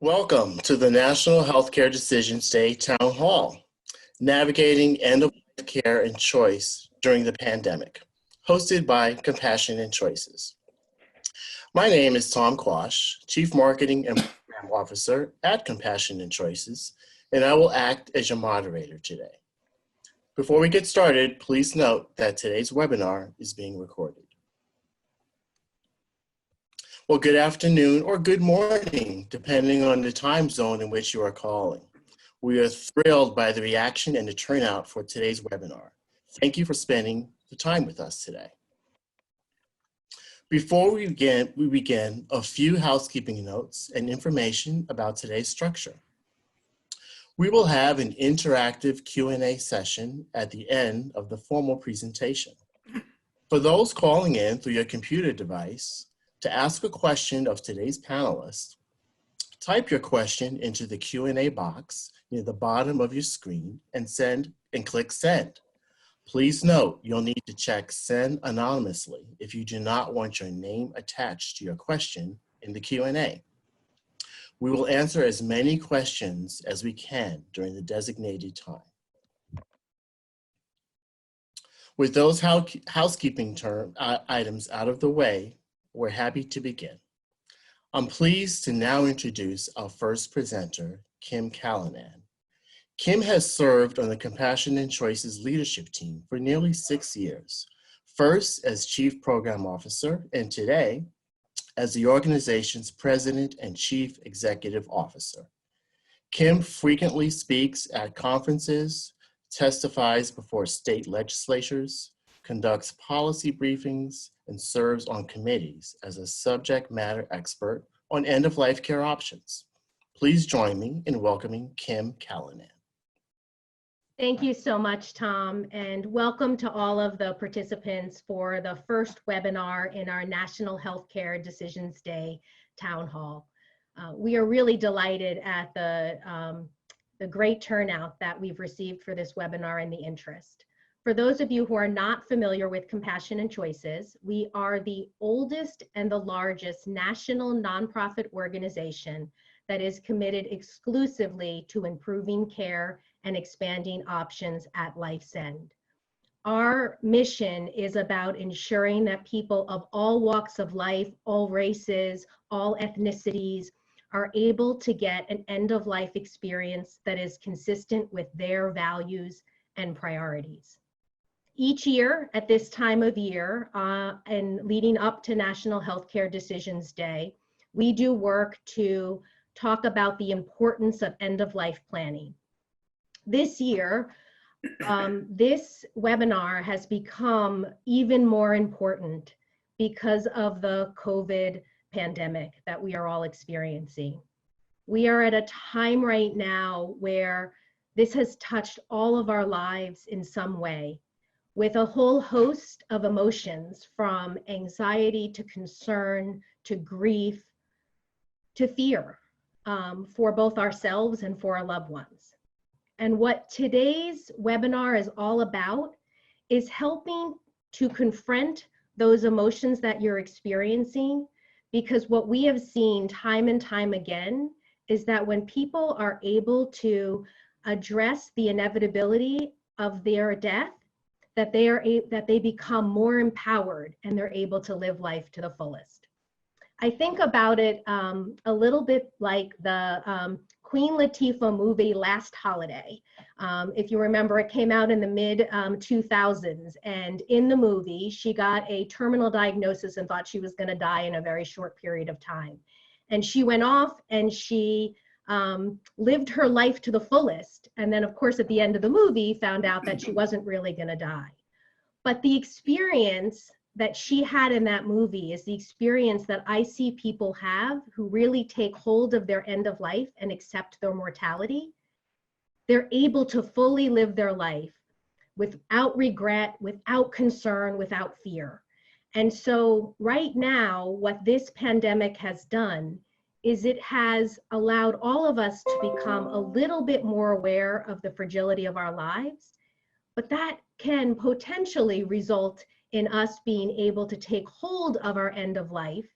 Welcome to the National Healthcare Decisions Day Town Hall, Navigating End-of-Life Care and Choice During the Pandemic, hosted by Compassion and Choices. My name is Tom Quash, Chief Marketing and Program Officer at Compassion and Choices, and I will act as your moderator today. Before we get started, please note that today's webinar is being recorded. Well, good afternoon or good morning, depending on the time zone in which you are calling. We are thrilled by the reaction and the turnout for today's webinar. Thank you for spending the time with us today. Before we begin, a few housekeeping notes and information about today's structure. We will have an interactive Q&A session at the end of the formal presentation. For those calling in through your computer device, to ask a question of today's panelists, type your question into the Q&A box near the bottom of your screen and click send. Please note you'll need to check send anonymously if you do not want your name attached to your question in the Q&A. We will answer as many questions as we can during the designated time. With those housekeeping items out of the way, we're happy to begin. I'm pleased to now introduce our first presenter, Kim Kalinin. Kim has served on the Compassion and Choices leadership team for nearly 6 years, first as Chief Program Officer, and today as the organization's President and Chief Executive Officer. Kim frequently speaks at conferences, testifies before state legislatures, conducts policy briefings, and serves on committees as a subject matter expert on end-of-life care options. Please join me in welcoming Kim Kalinin. Thank you so much, Tom, and welcome to all of the participants for the first webinar in our National Healthcare Decisions Day Town Hall. We are really delighted at the great turnout that we've received for this webinar and the interest. For those of you who are not familiar with Compassion and Choices, we are the oldest and the largest national nonprofit organization that is committed exclusively to improving care and expanding options at life's end. Our mission is about ensuring that people of all walks of life, all races, all ethnicities are able to get an end-of-life experience that is consistent with their values and priorities. Each year at this time of year and leading up to National Healthcare Decisions Day, we do work to talk about the importance of end-of-life planning. This year, this webinar has become even more important because of the COVID pandemic that we are all experiencing. We are at a time right now where this has touched all of our lives in some way, with a whole host of emotions, from anxiety to concern to grief to fear for both ourselves and for our loved ones. And what today's webinar is all about is helping to confront those emotions that you're experiencing, because what we have seen time and time again is that when people are able to address the inevitability of their death, that they become more empowered and they're able to live life to the fullest. I think about it a little bit like the Queen Latifah movie Last Holiday. If you remember, it came out in the mid-2000s, and in the movie, she got a terminal diagnosis and thought she was gonna die in a very short period of time. And she went off and she lived her life to the fullest. And then, of course, at the end of the movie, found out that she wasn't really gonna die. But the experience that she had in that movie is the experience that I see people have who really take hold of their end of life and accept their mortality. They're able to fully live their life without regret, without concern, without fear. And so right now, what this pandemic has done is it has allowed all of us to become a little bit more aware of the fragility of our lives, but that can potentially result in us being able to take hold of our end of life,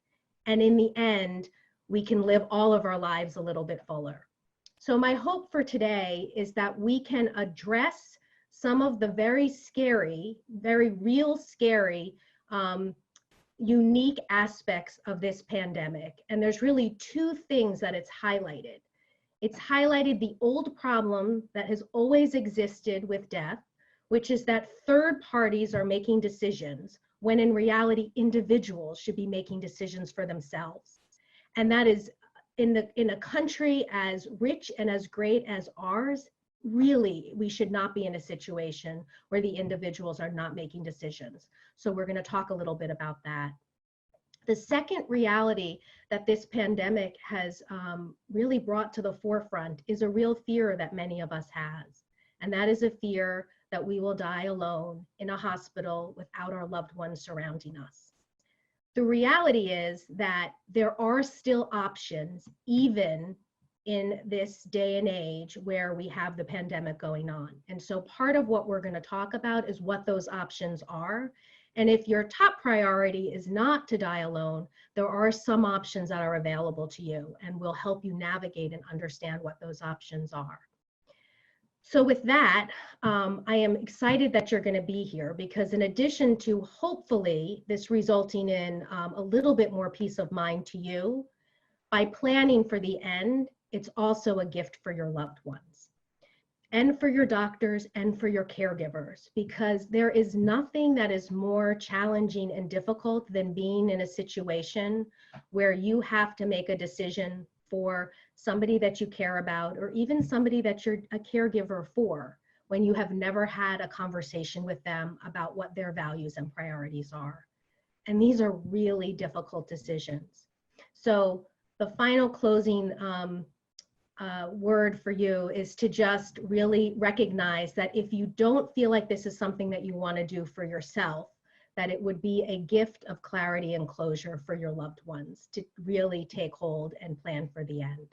and in the end, we can live all of our lives a little bit fuller. So my hope for today is that we can address some of the very scary, very real scary, unique aspects of this pandemic. And there's really two things that it's highlighted. It's highlighted the old problem that has always existed with death, which is that third parties are making decisions when in reality individuals should be making decisions for themselves. And that is in a country as rich and as great as ours, really, we should not be in a situation where the individuals are not making decisions. So we're going to talk a little bit about that. The second reality that this pandemic has really brought to the forefront is a real fear that many of us has. And that is a fear that we will die alone in a hospital without our loved ones surrounding us. The reality is that there are still options, even in this day and age where we have the pandemic going on. And so part of what we're going to talk about is what those options are. And if your top priority is not to die alone, there are some options that are available to you, and will help you navigate and understand what those options are. So with that, I am excited that you're going to be here, because in addition to hopefully this resulting in a little bit more peace of mind to you, by planning for the end, it's also a gift for your loved ones and for your doctors and for your caregivers, because there is nothing that is more challenging and difficult than being in a situation where you have to make a decision for somebody that you care about, or even somebody that you're a caregiver for, when you have never had a conversation with them about what their values and priorities are. And these are really difficult decisions. So the final closing word for you is to just really recognize that if you don't feel like this is something that you want to do for yourself, that it would be a gift of clarity and closure for your loved ones to really take hold and plan for the end.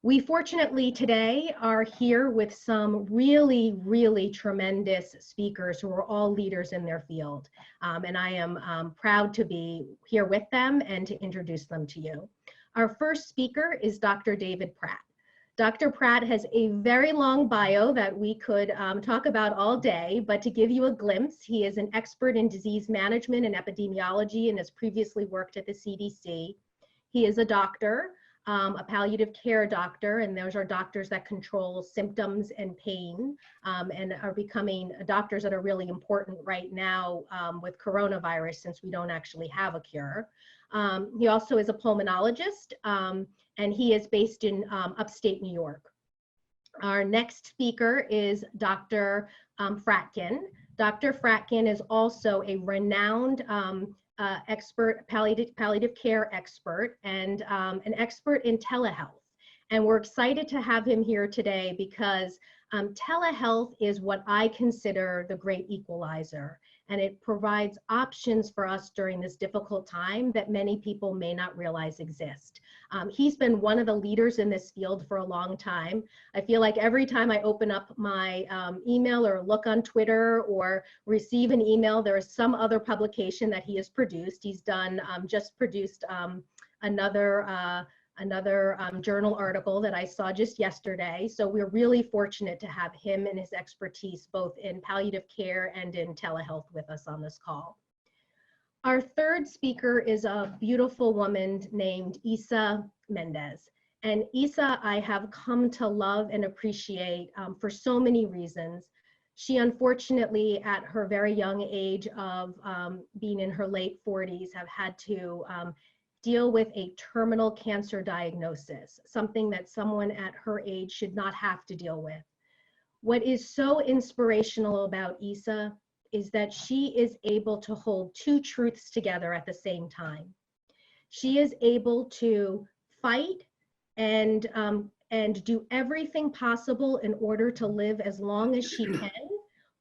We fortunately today are here with some really, really tremendous speakers who are all leaders in their field. And I am proud to be here with them and to introduce them to you. Our first speaker is Dr. David Pratt. Dr. Pratt has a very long bio that we could talk about all day, but to give you a glimpse, he is an expert in disease management and epidemiology and has previously worked at the CDC. He is a doctor, a palliative care doctor, and those are doctors that control symptoms and pain, and are becoming doctors that are really important right now with coronavirus, since we don't actually have a cure. He also is a pulmonologist, and he is based in upstate New York. Our next speaker is Dr. Fratkin. Dr. Fratkin is also a renowned expert, palliative care expert, and an expert in telehealth. And we're excited to have him here today because telehealth is what I consider the great equalizer. And it provides options for us during this difficult time that many people may not realize exist. He's been one of the leaders in this field for a long time. I feel like every time I open up my email or look on Twitter or receive an email, there is some other publication that he has produced. He's done, just produced another journal article that I saw just yesterday. So we're really fortunate to have him and his expertise both in palliative care and in telehealth with us on this call. Our third speaker is a beautiful woman named Isa Mendez. And Isa, I have come to love and appreciate for so many reasons. She unfortunately, at her very young age of being in her late 40s, have had to deal with a terminal cancer diagnosis, something that someone at her age should not have to deal with. What is so inspirational about Isa is that she is able to hold two truths together at the same time. She is able to fight and do everything possible in order to live as long as she can,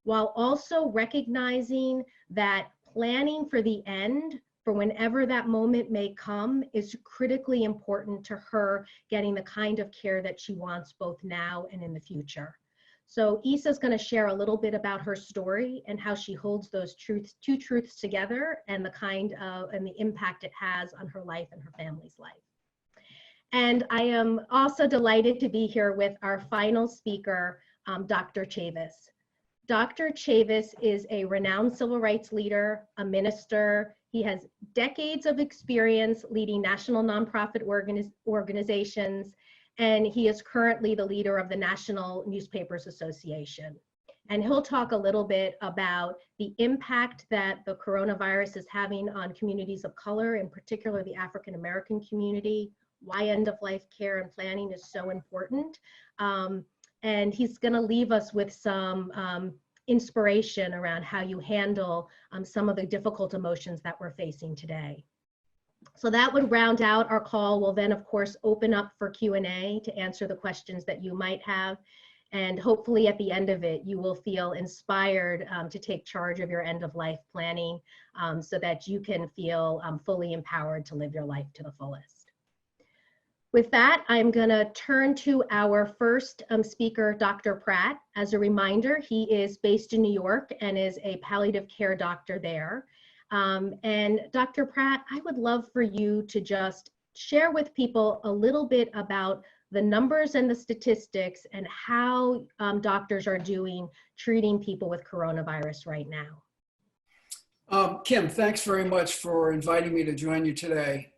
while also recognizing that planning for the end, for whenever that moment may come, is critically important to her getting the kind of care that she wants both now and in the future. So Isa is going to share a little bit about her story and how she holds those two truths together, and the kind of and the impact it has on her life and her family's life. And I am also delighted to be here with our final speaker, Dr. Chavez. Dr. Chavez is a renowned civil rights leader, a minister. He has decades of experience leading national nonprofit organizations, and he is currently the leader of the National Newspapers Association. And he'll talk a little bit about the impact that the coronavirus is having on communities of color, in particular the African American community, why end-of-life care and planning is so important. And he's gonna leave us with some inspiration around how you handle some of the difficult emotions that we're facing today. So that would round out our call. We'll then, of course, open up for Q&A to answer the questions that you might have. And hopefully at the end of it, you will feel inspired to take charge of your end-of-life planning so that you can feel fully empowered to live your life to the fullest. With that, I'm gonna turn to our first speaker, Dr. Pratt. As a reminder, he is based in New York and is a palliative care doctor there. And Dr. Pratt, I would love for you to just share with people a little bit about the numbers and the statistics and how doctors are doing treating people with coronavirus right now. Kim, thanks very much for inviting me to join you today.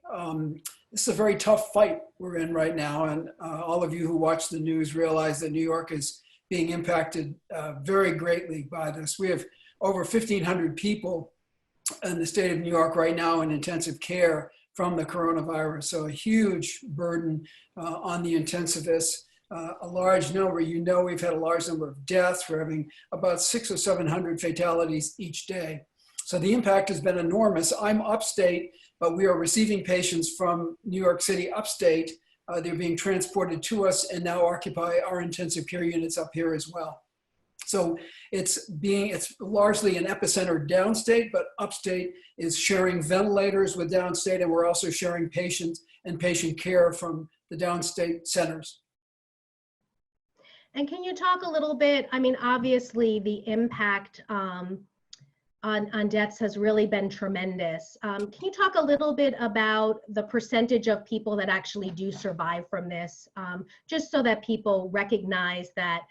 This is a very tough fight we're in right now, and all of you who watch the news realize that New York is being impacted very greatly by this. We have over 1,500 people in the state of New York right now in intensive care from the coronavirus, so a huge burden on the intensivists. A large number, we've had a large number of deaths. We're having about 600 or 700 fatalities each day. So the impact has been enormous. I'm upstate, but we are receiving patients from New York City upstate. They're being transported to us and now occupy our intensive care units up here as well. So it's largely an epicenter downstate, but upstate is sharing ventilators with downstate, and we're also sharing patients and patient care from the downstate centers. And can you talk a little bit, I mean, obviously the impact on deaths has really been tremendous. Can you talk a little bit about the percentage of people that actually do survive from this, just so that people recognize that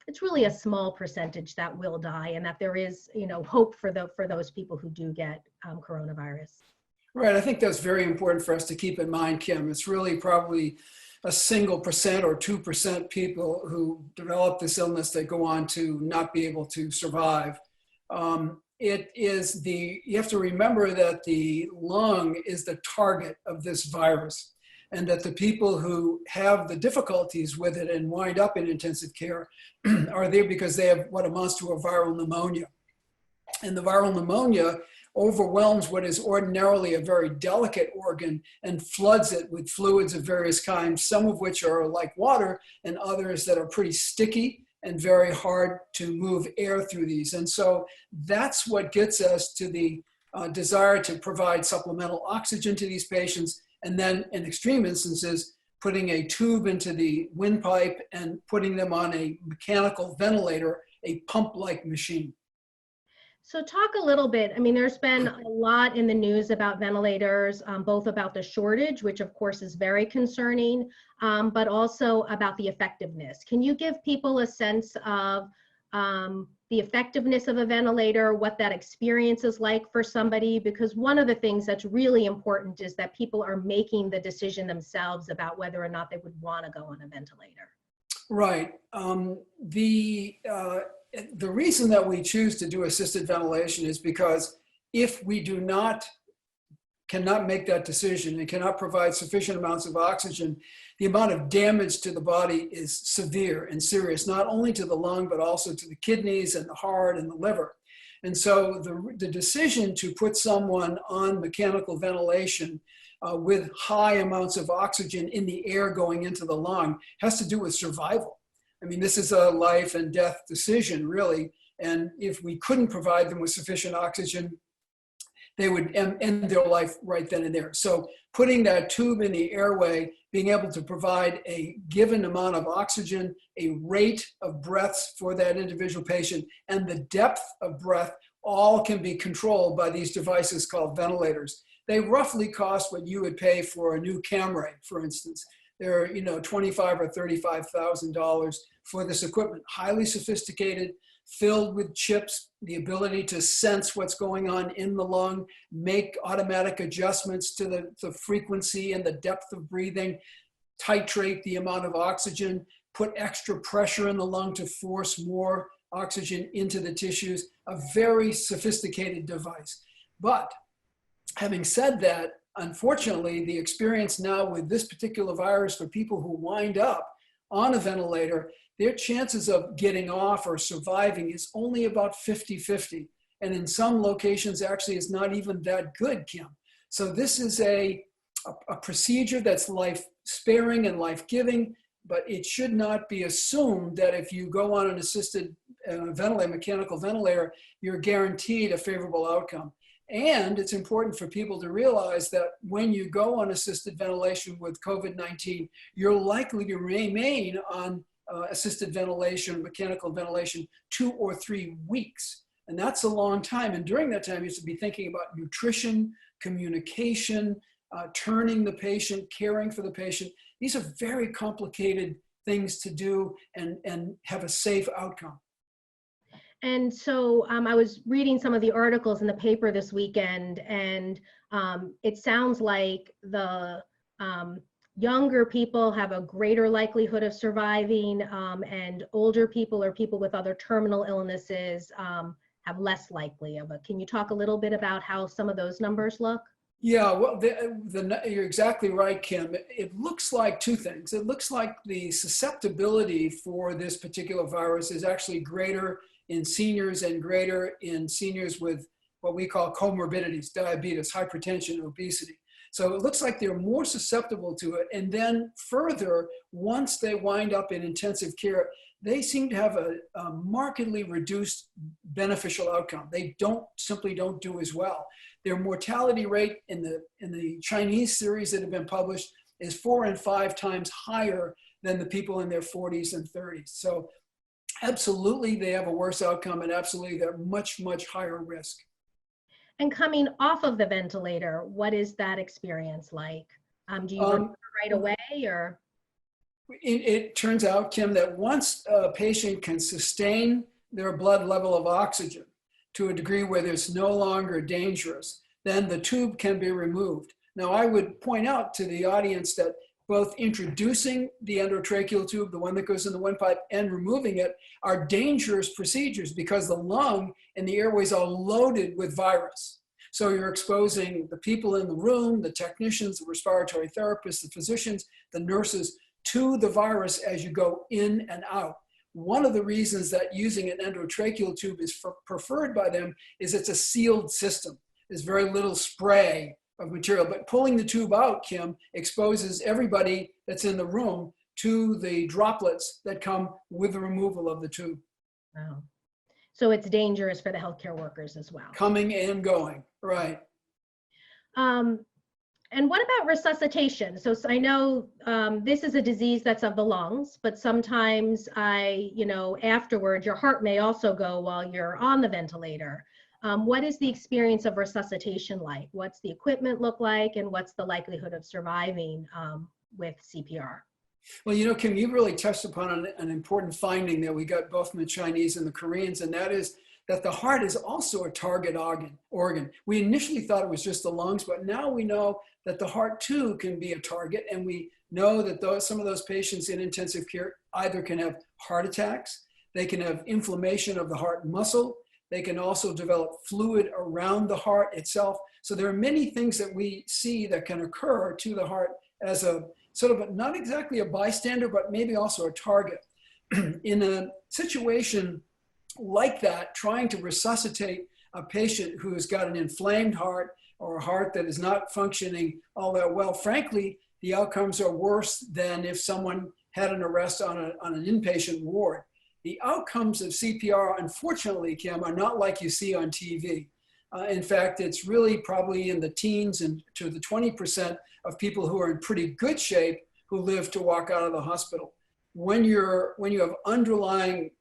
it's really a small percentage that will die, and that there is, hope for those people who do get coronavirus. Right, I think that's very important for us to keep in mind, Kim. It's really probably a single percent or 2% people who develop this illness that go on to not be able to survive. You have to remember that the lung is the target of this virus, and that the people who have the difficulties with it and wind up in intensive care are there because they have what amounts to a viral pneumonia. And the viral pneumonia overwhelms what is ordinarily a very delicate organ and floods it with fluids of various kinds, some of which are like water and others that are pretty sticky and very hard to move air through these. And so that's what gets us to the desire to provide supplemental oxygen to these patients, and then in extreme instances, putting a tube into the windpipe and putting them on a mechanical ventilator, a pump-like machine. So talk a little bit, I mean, there's been a lot in the news about ventilators, both about the shortage, which of course is very concerning, but also about the effectiveness. Can you give people a sense of the effectiveness of a ventilator, what that experience is like for somebody? Because one of the things that's really important is that people are making the decision themselves about whether or not they would want to go on a ventilator. Right. The reason that we choose to do assisted ventilation is because if we cannot make that decision and cannot provide sufficient amounts of oxygen, the amount of damage to the body is severe and serious, not only to the lung, but also to the kidneys and the heart and the liver. And so the decision to put someone on mechanical ventilation with high amounts of oxygen in the air going into the lung has to do with survival. I mean, this is a life and death decision, really. And if we couldn't provide them with sufficient oxygen, they would end their life right then and there. So putting that tube in the airway, being able to provide a given amount of oxygen, a rate of breaths for that individual patient, and the depth of breath all can be controlled by these devices called ventilators. they roughly cost what you would pay for a new camera, for instance. They're, $25,000 or $35,000 for this equipment, highly sophisticated, filled with chips, the ability to sense what's going on in the lung, make automatic adjustments to the frequency and the depth of breathing, titrate the amount of oxygen, put extra pressure in the lung to force more oxygen into the tissues, a very sophisticated device. But having said that, unfortunately, the experience now with this particular virus for people who wind up on a ventilator, their chances of getting off or surviving is only about 50-50. And in some locations, actually, it's not even that good, Kim. So this is a procedure that's life-sparing and life-giving, but it should not be assumed that if you go on an assisted ventilator, mechanical ventilator, you're guaranteed a favorable outcome. And it's important for people to realize that when you go on assisted ventilation with COVID-19, you're likely to remain on assisted ventilation, mechanical ventilation, 2 or 3 weeks. And that's a long time. And during that time, you should be thinking about nutrition, communication, turning the patient, caring for the patient. These are very complicated things to do and have a safe outcome. And so I was reading some of the articles in the paper this weekend, and it sounds like the younger people have a greater likelihood of surviving, and older people or people with other terminal illnesses have less likely of it. Can you talk a little bit about how some of those numbers look? Yeah, well, you're exactly right, Kim. It looks like two things. It looks like the susceptibility for this particular virus is actually greater in seniors and greater in seniors with what we call comorbidities, diabetes, hypertension, obesity. So it looks like they're more susceptible to it. And then further, once they wind up in intensive care, they seem to have a markedly reduced beneficial outcome. They simply don't do as well. Their mortality rate in the Chinese series that have been published is 4 and 5 times higher than the people in their 40s and 30s. So absolutely, they have a worse outcome, and absolutely, they're much, much higher risk. And coming off of the ventilator, what is that experience like? Do you remember right away, or? It turns out, Kim, that once a patient can sustain their blood level of oxygen to a degree where it's no longer dangerous, then the tube can be removed. Now, I would point out to the audience that both introducing the endotracheal tube, the one that goes in the windpipe, and removing it are dangerous procedures because the lung and the airways are loaded with virus. So you're exposing the people in the room, the technicians, the respiratory therapists, the physicians, the nurses to the virus as you go in and out. One of the reasons that using an endotracheal tube is preferred by them is it's a sealed system. There's very little spray of material, but pulling the tube out, Kim, exposes everybody that's in the room to the droplets that come with the removal of the tube. Wow. So it's dangerous for the healthcare workers as well. Coming and going, right. And what about resuscitation? So I know this is a disease that's of the lungs, but sometimes afterwards, your heart may also go while you're on the ventilator. What is the experience of resuscitation like? What's the equipment look like, and what's the likelihood of surviving with CPR? Well, Kim, you really touched upon an important finding that we got both from the Chinese and the Koreans, and that is that the heart is also a target organ. We initially thought it was just the lungs, but now we know that the heart too can be a target, and we know that some of those patients in intensive care either can have heart attacks, they can have inflammation of the heart muscle, they can also develop fluid around the heart itself. So there are many things that we see that can occur to the heart as a sort of not exactly a bystander, but maybe also a target. In a situation like that, trying to resuscitate a patient who has got an inflamed heart or a heart that is not functioning all that well, frankly, the outcomes are worse than if someone had an arrest on an inpatient ward. The outcomes of CPR, unfortunately, Kim, are not like you see on TV. In fact, it's really probably in the teens and to the 20% of people who are in pretty good shape who live to walk out of the hospital. When you have underlying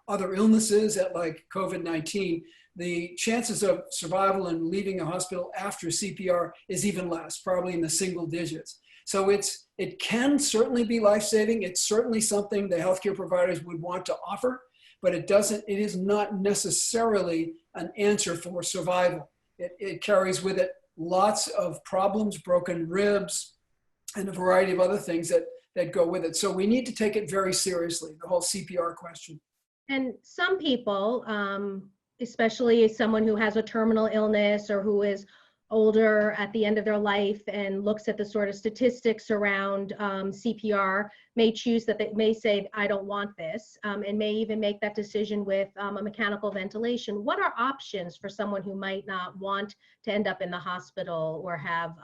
other illnesses like COVID-19, the chances of survival and leaving a hospital after CPR is even less, probably in the single digits. So it can certainly be life-saving. It's certainly something the healthcare providers would want to offer, but it is not necessarily an answer for survival. It carries with it lots of problems, broken ribs, and a variety of other things that go with it. So we need to take it very seriously, the whole CPR question. And some people, especially someone who has a terminal illness or who is older at the end of their life and looks at the sort of statistics around CPR, may choose that they may say, I don't want this, and may even make that decision with a mechanical ventilation. What are options for someone who might not want to end up in the hospital or have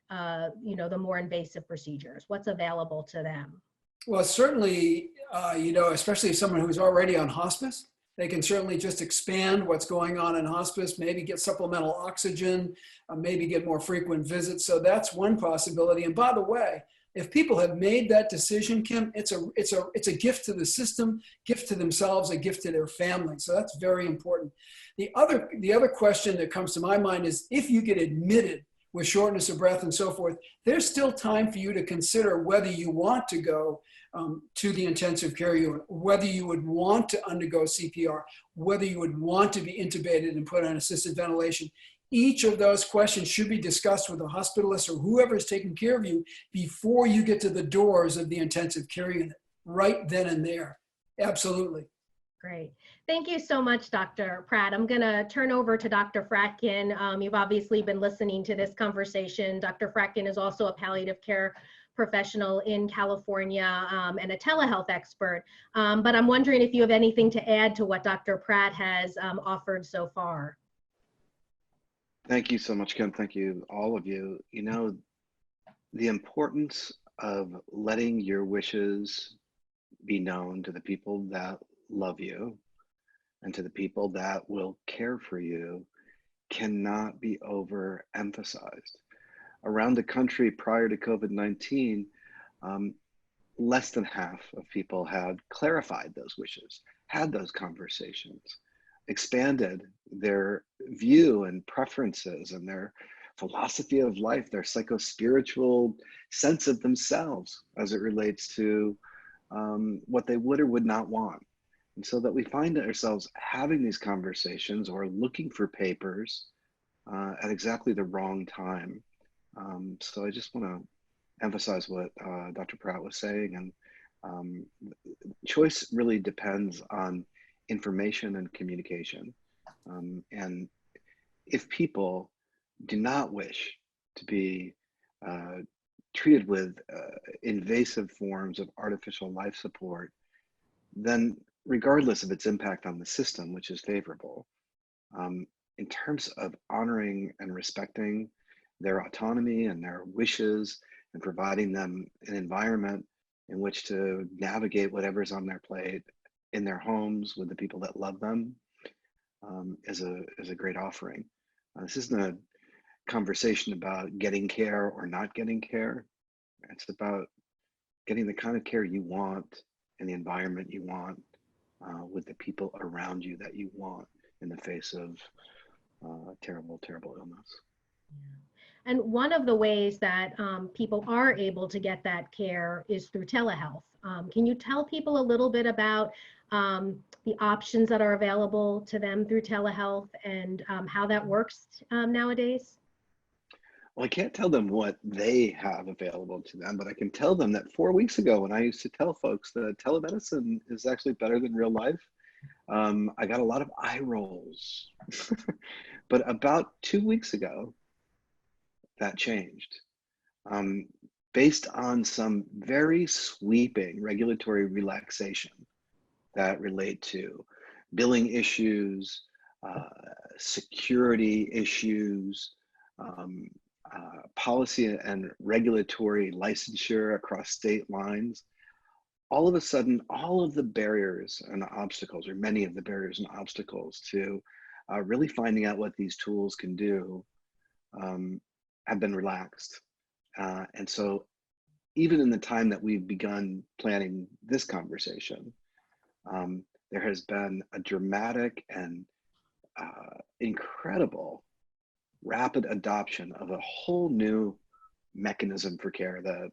the more invasive procedures? What's available to them? Well, certainly, especially someone who's already on hospice, they can certainly just expand what's going on in hospice, maybe get supplemental oxygen, maybe get more frequent visits. So that's one possibility. And by the way, if people have made that decision, Kim, it's a gift to the system, gift to themselves, a gift to their family. So that's very important. The other question that comes to my mind is, if you get admitted with shortness of breath and so forth, there's still time for you to consider whether you want to go to the intensive care unit, whether you would want to undergo CPR, whether you would want to be intubated and put on assisted ventilation. Each of those questions should be discussed with a hospitalist or whoever is taking care of you before you get to the doors of the intensive care unit, right then and there. Absolutely. Great. Thank you so much, Dr. Pratt. I'm going to turn over to Dr. Fratkin. You've obviously been listening to this conversation. Dr. Fratkin is also a palliative care professional in California and a telehealth expert. But I'm wondering if you have anything to add to what Dr. Pratt has offered so far. Thank you so much, Kim. Thank you, all of you. You know, the importance of letting your wishes be known to the people that love you and to the people that will care for you cannot be overemphasized. Around the country prior to COVID-19, less than half of people had clarified those wishes, had those conversations, expanded their view and preferences and their philosophy of life, their psycho-spiritual sense of themselves as it relates to what they would or would not want. And so that we find ourselves having these conversations or looking for papers at exactly the wrong time. So I just want to emphasize what Dr. Pratt was saying, and choice really depends on information and communication. And if people do not wish to be treated with invasive forms of artificial life support, then regardless of its impact on the system, which is favorable, in terms of honoring and respecting their autonomy and their wishes and providing them an environment in which to navigate whatever's on their plate in their homes with the people that love them, is a great offering. This isn't a conversation about getting care or not getting care. It's about getting the kind of care you want in the environment you want, with the people around you that you want in the face of terrible, terrible illness. And one of the ways that people are able to get that care is through telehealth. Can you tell people a little bit about the options that are available to them through telehealth and how that works nowadays? Well, I can't tell them what they have available to them, but I can tell them that 4 weeks ago, when I used to tell folks that telemedicine is actually better than real life, I got a lot of eye rolls. But about 2 weeks ago, that changed. Based on some very sweeping regulatory relaxation that relate to billing issues, security issues, policy and regulatory licensure across state lines, all of a sudden, all of the barriers and obstacles, or many of the barriers and obstacles to really finding out what these tools can do have been relaxed. And so even in the time that we've begun planning this conversation, there has been a dramatic and incredible rapid adoption of a whole new mechanism for care that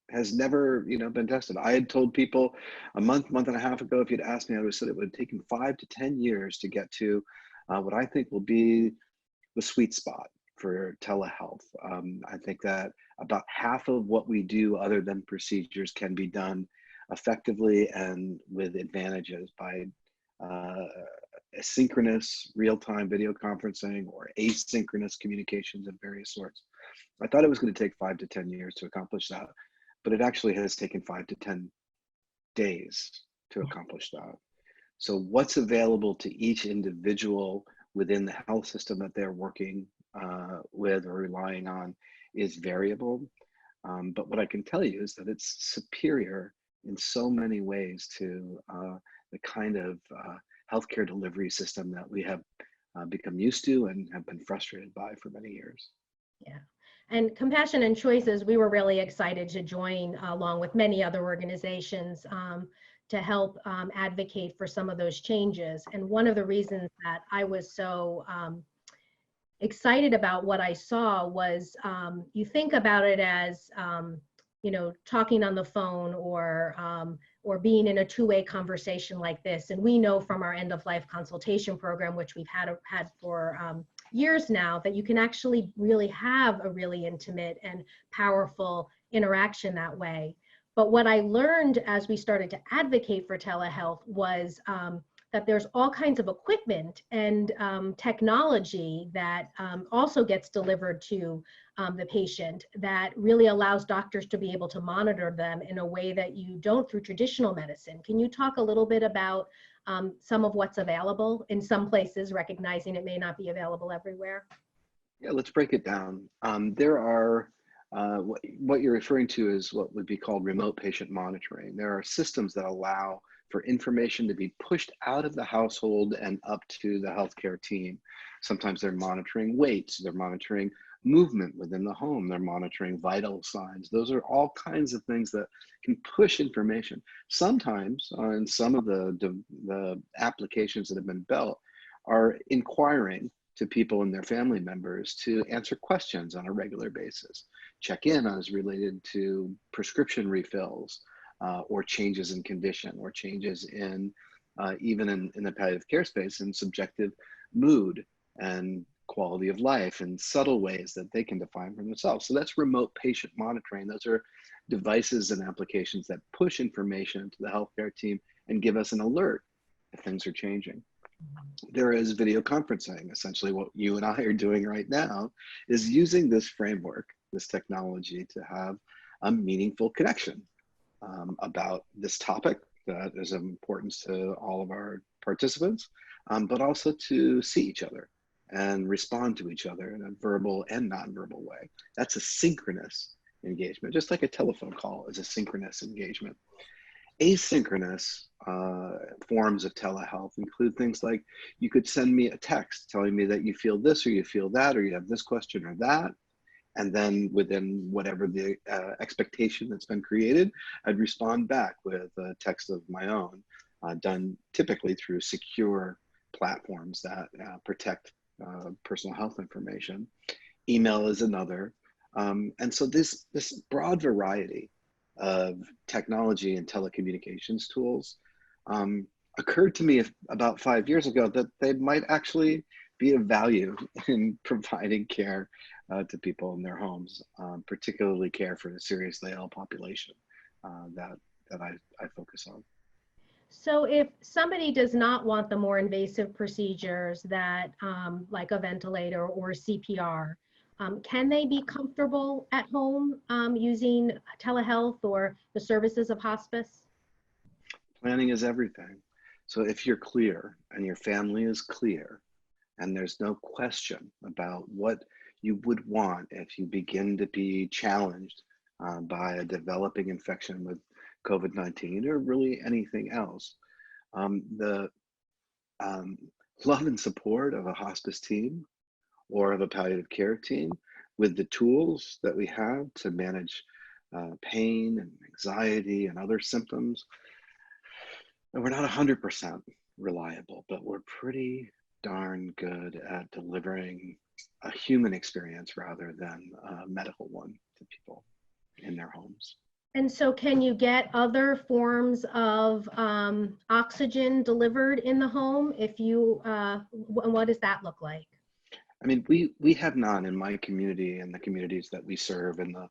has never, been tested. I had told people a month and a half ago, if you'd asked me, I would have said it would have taken 5 to 10 years to get to what I think will be the sweet spot for telehealth. I think that about half of what we do other than procedures can be done effectively and with advantages by asynchronous real-time video conferencing or asynchronous communications of various sorts. I thought it was going to take 5 to 10 years to accomplish that, but it actually has taken 5 to 10 days to accomplish that. So what's available to each individual within the health system that they're working with or relying on is variable. But what I can tell you is that it's superior in so many ways to the kind of healthcare delivery system that we have become used to and have been frustrated by for many years. Yeah. And Compassion and Choices, we were really excited to join along with many other organizations to help advocate for some of those changes. And one of the reasons that I was so excited about what I saw was you think about it as, talking on the phone or being in a two-way conversation like this. And we know from our end-of-life consultation program, which we've had for years now, that you can actually really have a really intimate and powerful interaction that way. But what I learned as we started to advocate for telehealth was that there's all kinds of equipment and technology that also gets delivered to the patient that really allows doctors to be able to monitor them in a way that you don't through traditional medicine. Can you talk a little bit about some of what's available in some places, recognizing it may not be available everywhere? Yeah, let's break it down. There are, what you're referring to is what would be called remote patient monitoring. There are systems that allow for information to be pushed out of the household and up to the healthcare team. Sometimes they're monitoring weights, they're monitoring movement within the home, they're monitoring vital signs. Those are all kinds of things that can push information. Sometimes on some of the applications that have been built are inquiring to people and their family members to answer questions on a regular basis, check in as related to prescription refills, or changes in condition, or changes in, even in the palliative care space, in subjective mood and quality of life in subtle ways that they can define for themselves. So that's remote patient monitoring. Those are devices and applications that push information to the healthcare team and give us an alert if things are changing. There is video conferencing. Essentially what you and I are doing right now is using this framework, this technology, to have a meaningful connection about this topic that is of importance to all of our participants, but also to see each other and respond to each other in a verbal and nonverbal way. That's a synchronous engagement, just like a telephone call is a synchronous engagement. Asynchronous forms of telehealth include things like you could send me a text telling me that you feel this or you feel that, or you have this question or that. And then within whatever the expectation that's been created, I'd respond back with a text of my own, done typically through secure platforms that protect personal health information. Email is another. And so this broad variety of technology and telecommunications tools occurred to me about 5 years ago that they might actually be of value in providing care to people in their homes, particularly care for the seriously ill population that I focus on. So if somebody does not want the more invasive procedures that like a ventilator or CPR, can they be comfortable at home using telehealth or the services of hospice? Planning is everything. So if you're clear and your family is clear, and there's no question about what you would want if you begin to be challenged by a developing infection with COVID-19 or really anything else, the love and support of a hospice team or of a palliative care team with the tools that we have to manage pain and anxiety and other symptoms. And we're not 100% reliable, but we're pretty darn good at delivering a human experience rather than a medical one to people in their homes. And so can you get other forms of oxygen delivered in the home? If you, what does that look like? I mean, we have none in my community and the communities that we serve in the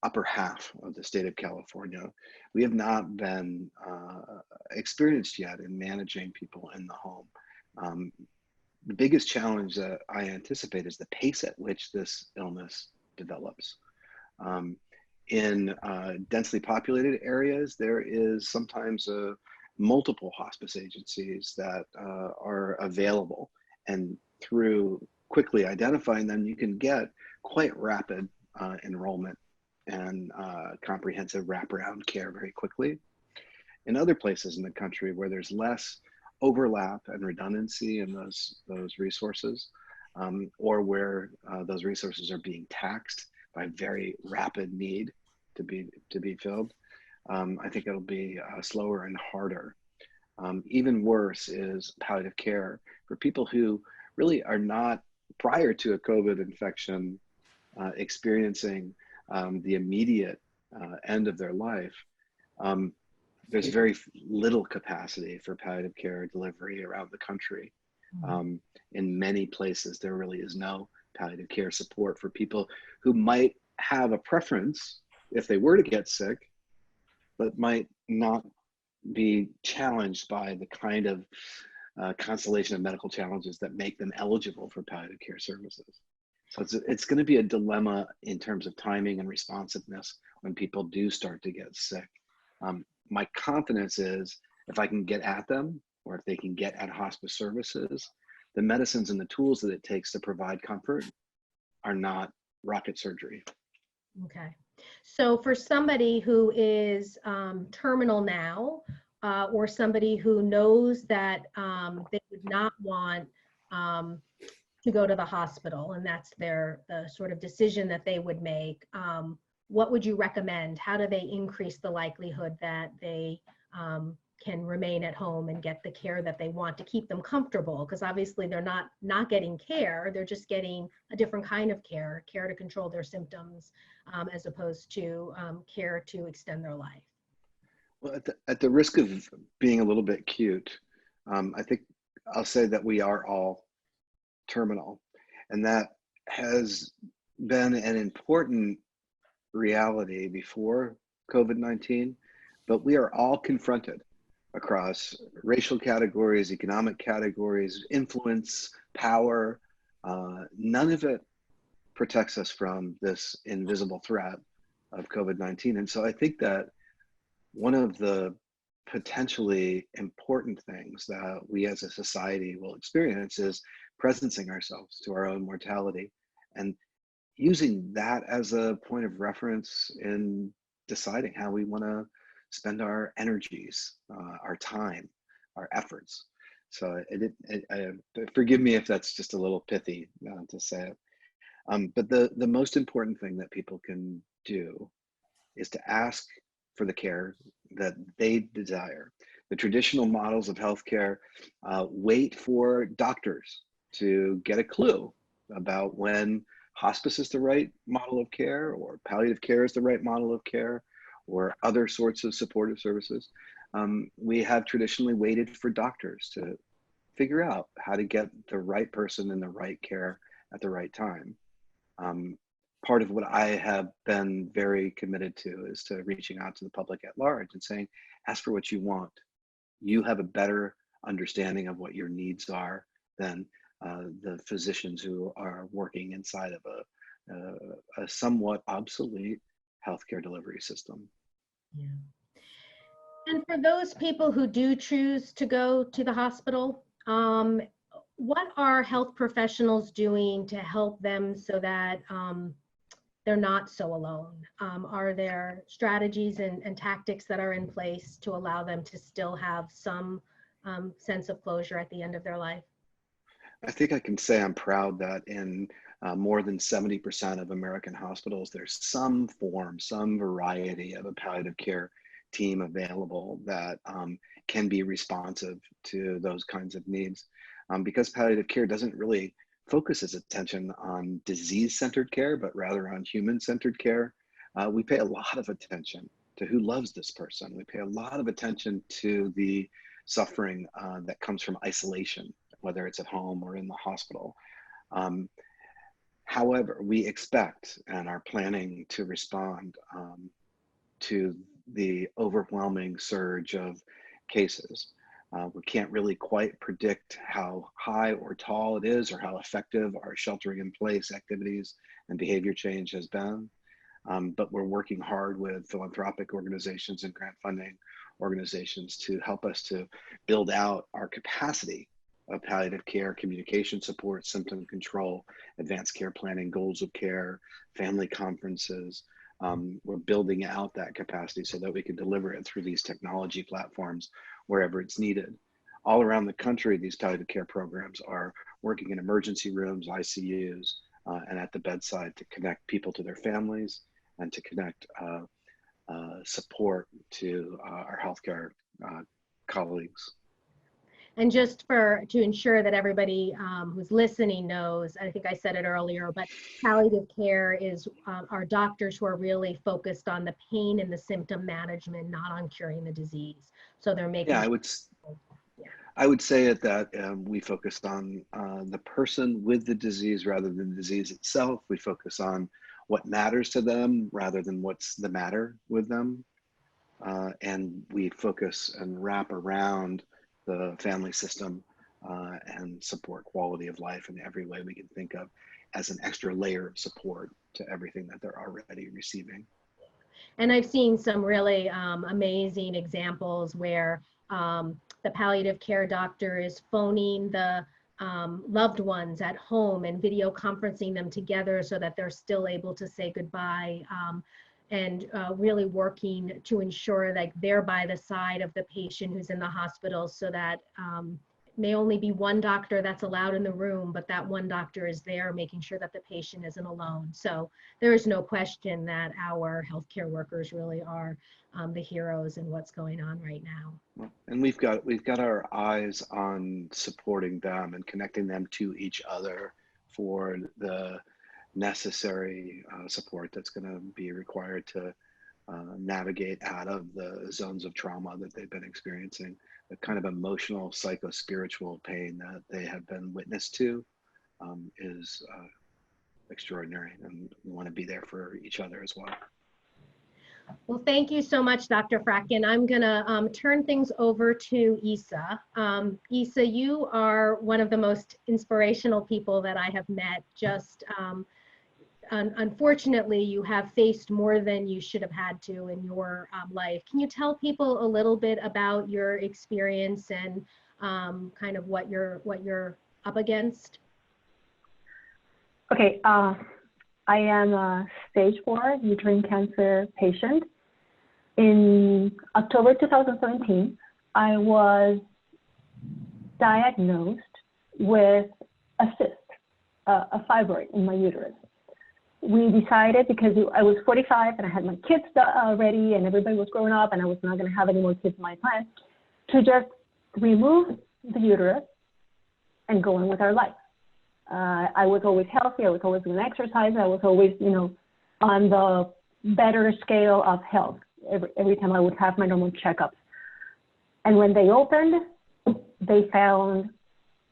upper half of the state of California. We have not been experienced yet in managing people in the home. The biggest challenge that I anticipate is the pace at which this illness develops. In densely populated areas, there is sometimes multiple hospice agencies that are available, and through quickly identifying them, you can get quite rapid enrollment and comprehensive wraparound care very quickly. In other places in the country where there's less overlap and redundancy in those resources, or where those resources are being taxed by very rapid need to be filled, I think it'll be slower and harder. Even worse is palliative care for people who really are not, prior to a COVID infection, experiencing the immediate end of their life. There's very little capacity for palliative care delivery around the country. In many places, there really is no palliative care support for people who might have a preference if they were to get sick, but might not be challenged by the kind of constellation of medical challenges that make them eligible for palliative care services. So it's going to be a dilemma in terms of timing and responsiveness when people do start to get sick. My confidence is if I can get at them, or if they can get at hospice services, the medicines and the tools that it takes to provide comfort are not rocket surgery. Okay. So for somebody who is terminal now, or somebody who knows that they would not want to go to the hospital, and that's the sort of decision that they would make, what would you recommend? How do they increase the likelihood that they can remain at home and get the care that they want to keep them comfortable? Because obviously they're not getting care, they're just getting a different kind of care to control their symptoms, as opposed to care to extend their life. Well, at the risk of being a little bit cute, I think I'll say that we are all terminal, and that has been an important reality before COVID-19, but we are all confronted across racial categories, economic categories, influence, power. None of it protects us from this invisible threat of COVID-19. And so I think that one of the potentially important things that we as a society will experience is presencing ourselves to our own mortality and using that as a point of reference in deciding how we want to spend our energies, our time, our efforts. So forgive me if that's just a little pithy to say it. But the most important thing that people can do is to ask for the care that they desire. The traditional models of healthcare wait for doctors to get a clue about when hospice is the right model of care, or palliative care is the right model of care, or other sorts of supportive services. We have traditionally waited for doctors to figure out how to get the right person in the right care at the right time. Part of what I have been very committed to is to reaching out to the public at large and saying, ask for what you want. You have a better understanding of what your needs are than the physicians who are working inside of a somewhat obsolete healthcare delivery system. Yeah. And for those people who do choose to go to the hospital, what are health professionals doing to help them so that they're not so alone? Are there strategies and tactics that are in place to allow them to still have some sense of closure at the end of their life? I think I can say I'm proud that in more than 70% of American hospitals, there's some form, some variety of a palliative care team available that can be responsive to those kinds of needs. because palliative care doesn't really focus its attention on disease-centered care, but rather on human-centered care. We pay a lot of attention to who loves this person. We pay a lot of attention to the suffering that comes from isolation, whether it's at home or in the hospital. However, we expect and are planning to respond to the overwhelming surge of cases. We can't really quite predict how high or tall it is or how effective our sheltering in place activities and behavior change has been. But we're working hard with philanthropic organizations and grant funding organizations to help us to build out our capacity of palliative care, communication support, symptom control, advanced care planning, goals of care, family conferences. We're building out that capacity so that we can deliver it through these technology platforms wherever it's needed. All around the country, these palliative care programs are working in emergency rooms, ICUs, and at the bedside to connect people to their families and to connect support to our healthcare colleagues. And just to ensure that everybody who's listening knows, I think I said it earlier, but palliative care is our doctors who are really focused on the pain and the symptom management, not on curing the disease. So they're making. Yeah, I would say it that we focus on the person with the disease rather than the disease itself. We focus on what matters to them rather than what's the matter with them. And we focus and wrap around the family system and support quality of life in every way we can think of as an extra layer of support to everything that they're already receiving. And I've seen some really amazing examples where the palliative care doctor is phoning the loved ones at home and video conferencing them together so that they're still able to say goodbye. And really working to ensure that they're by the side of the patient who's in the hospital, so that may only be one doctor that's allowed in the room, but that one doctor is there making sure that the patient isn't alone. So there is no question that our healthcare workers really are the heroes in what's going on right now. And we've got our eyes on supporting them and connecting them to each other for the necessary support that's going to be required to navigate out of the zones of trauma that they've been experiencing. The kind of emotional, psycho-spiritual pain that they have been witness to is extraordinary, and we want to be there for each other as well. Well, thank you so much, Dr. Fracken. I'm going to turn things over to Isa. Isa, you are one of the most inspirational people that I have met. Just unfortunately, you have faced more than you should have had to in your life. Can you tell people a little bit about your experience and kind of what you're up against? Okay, I am a stage 4 uterine cancer patient. In October 2017, I was diagnosed with a cyst, a fibroid in my uterus. We decided, because I was 45 and I had my kids ready and everybody was growing up and I was not going to have any more kids in my plan, to just remove the uterus and go on with our life. I was always healthy. I was always doing exercise. I was always, on the better scale of health every time I would have my normal checkups. And when they opened, they found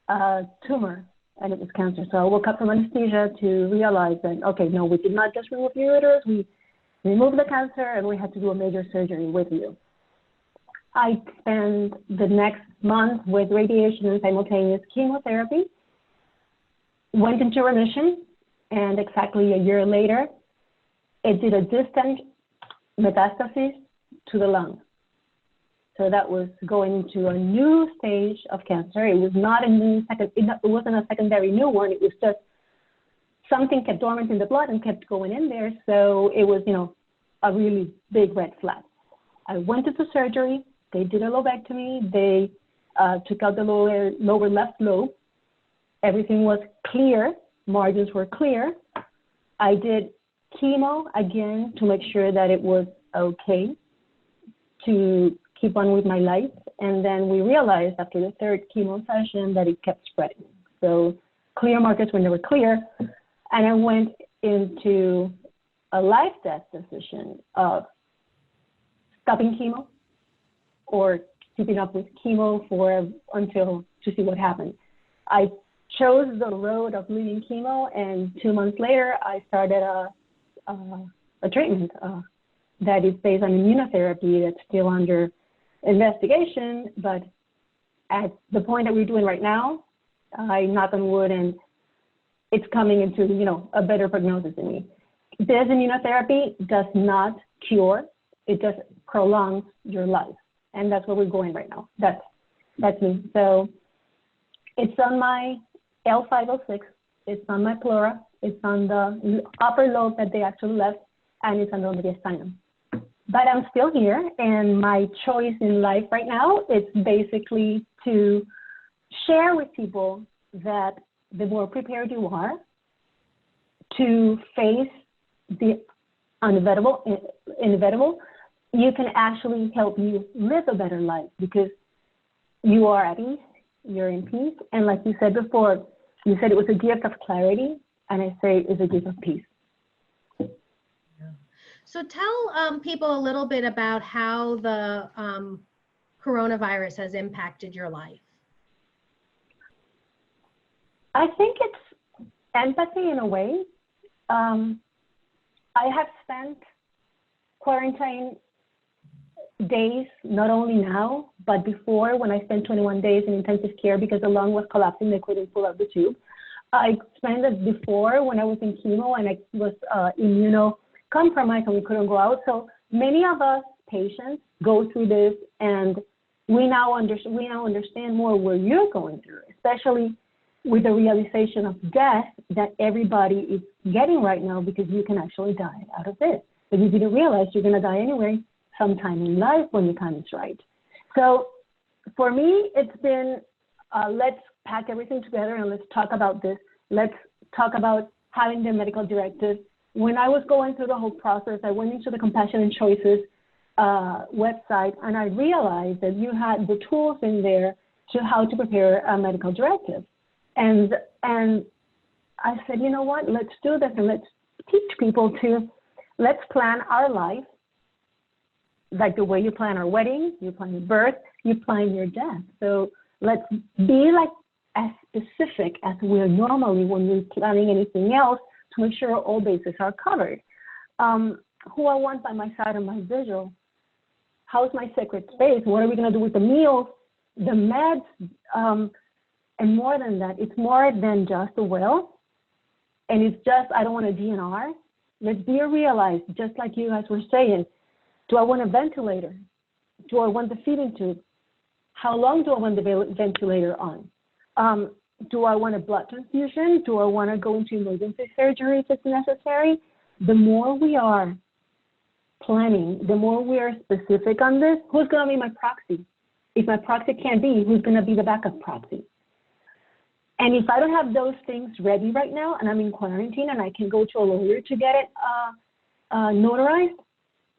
a tumor, and it was cancer. So I woke up from anesthesia to realize that, okay, no, we did not just remove your uterus. We removed the cancer, and we had to do a major surgery with you. I spent the next month with radiation and simultaneous chemotherapy, went into remission, and exactly a year later, it did a distant metastasis to the lung. So that was going into a new stage of cancer. It was not it wasn't a secondary new one. It was just something kept dormant in the blood and kept going in there. So it was, a really big red flag. I went into surgery. They did a lobectomy. They took out the lower left lobe. Everything was clear. Margins were clear. I did chemo again to make sure that it was okay to keep on with my life. And then we realized after the third chemo session that it kept spreading. So clear markers were never clear. And I went into a life death decision of stopping chemo or keeping up with chemo to see what happened. I chose the road of leaving chemo, and 2 months later, I started a treatment that is based on immunotherapy that's still under investigation, but at the point that we're doing right now, I knock on wood, and it's coming into, a better prognosis in me. This immunotherapy does not cure, it just prolongs your life. And that's where we're going right now. That's me. So it's on my L506, it's on my pleura, it's on the upper lobe that they actually left, and it's on the mediastinum. But I'm still here, and my choice in life right now is basically to share with people that the more prepared you are to face the inevitable, you can actually help you live a better life because you are at ease, you're in peace. And like you said before, you said it was a gift of clarity, and I say it's a gift of peace. So tell people a little bit about how the coronavirus has impacted your life. I think it's empathy in a way. I have spent quarantine days, not only now, but before when I spent 21 days in intensive care because the lung was collapsing, they couldn't pull out the tube. I spent it before when I was in chemo and I was immunocompromised and we couldn't go out. So many of us patients go through this, and we now understand more what you're going through, especially with the realization of death that everybody is getting right now, because you can actually die out of this. But you didn't realize you're going to die anyway sometime in life when the time is right. So for me, it's been, let's pack everything together and let's talk about this. Let's talk about having the medical directive. When I was going through the whole process, I went into the Compassionate Choices website, and I realized that you had the tools in there to how to prepare a medical directive. And I said, you know what, let's do this, and let's teach people let's plan our life like the way you plan our wedding, you plan your birth, you plan your death. So let's be like as specific as we're normally when we're planning anything else to make sure all bases are covered. Who I want by my side on my visual, how's my sacred space, what are we gonna do with the meals, the meds, and more than that, it's more than just a will, and it's just, I don't want a DNR. Let's be realized, just like you guys were saying, do I want a ventilator? Do I want the feeding tube? How long do I want the ventilator on? Do I want a blood transfusion? Do I want to go into emergency surgery if it's necessary? The more we are planning, the more we are specific on this, who's going to be my proxy? If my proxy can't be, who's going to be the backup proxy? And if I don't have those things ready right now and I'm in quarantine and I can go to a lawyer to get it notarized,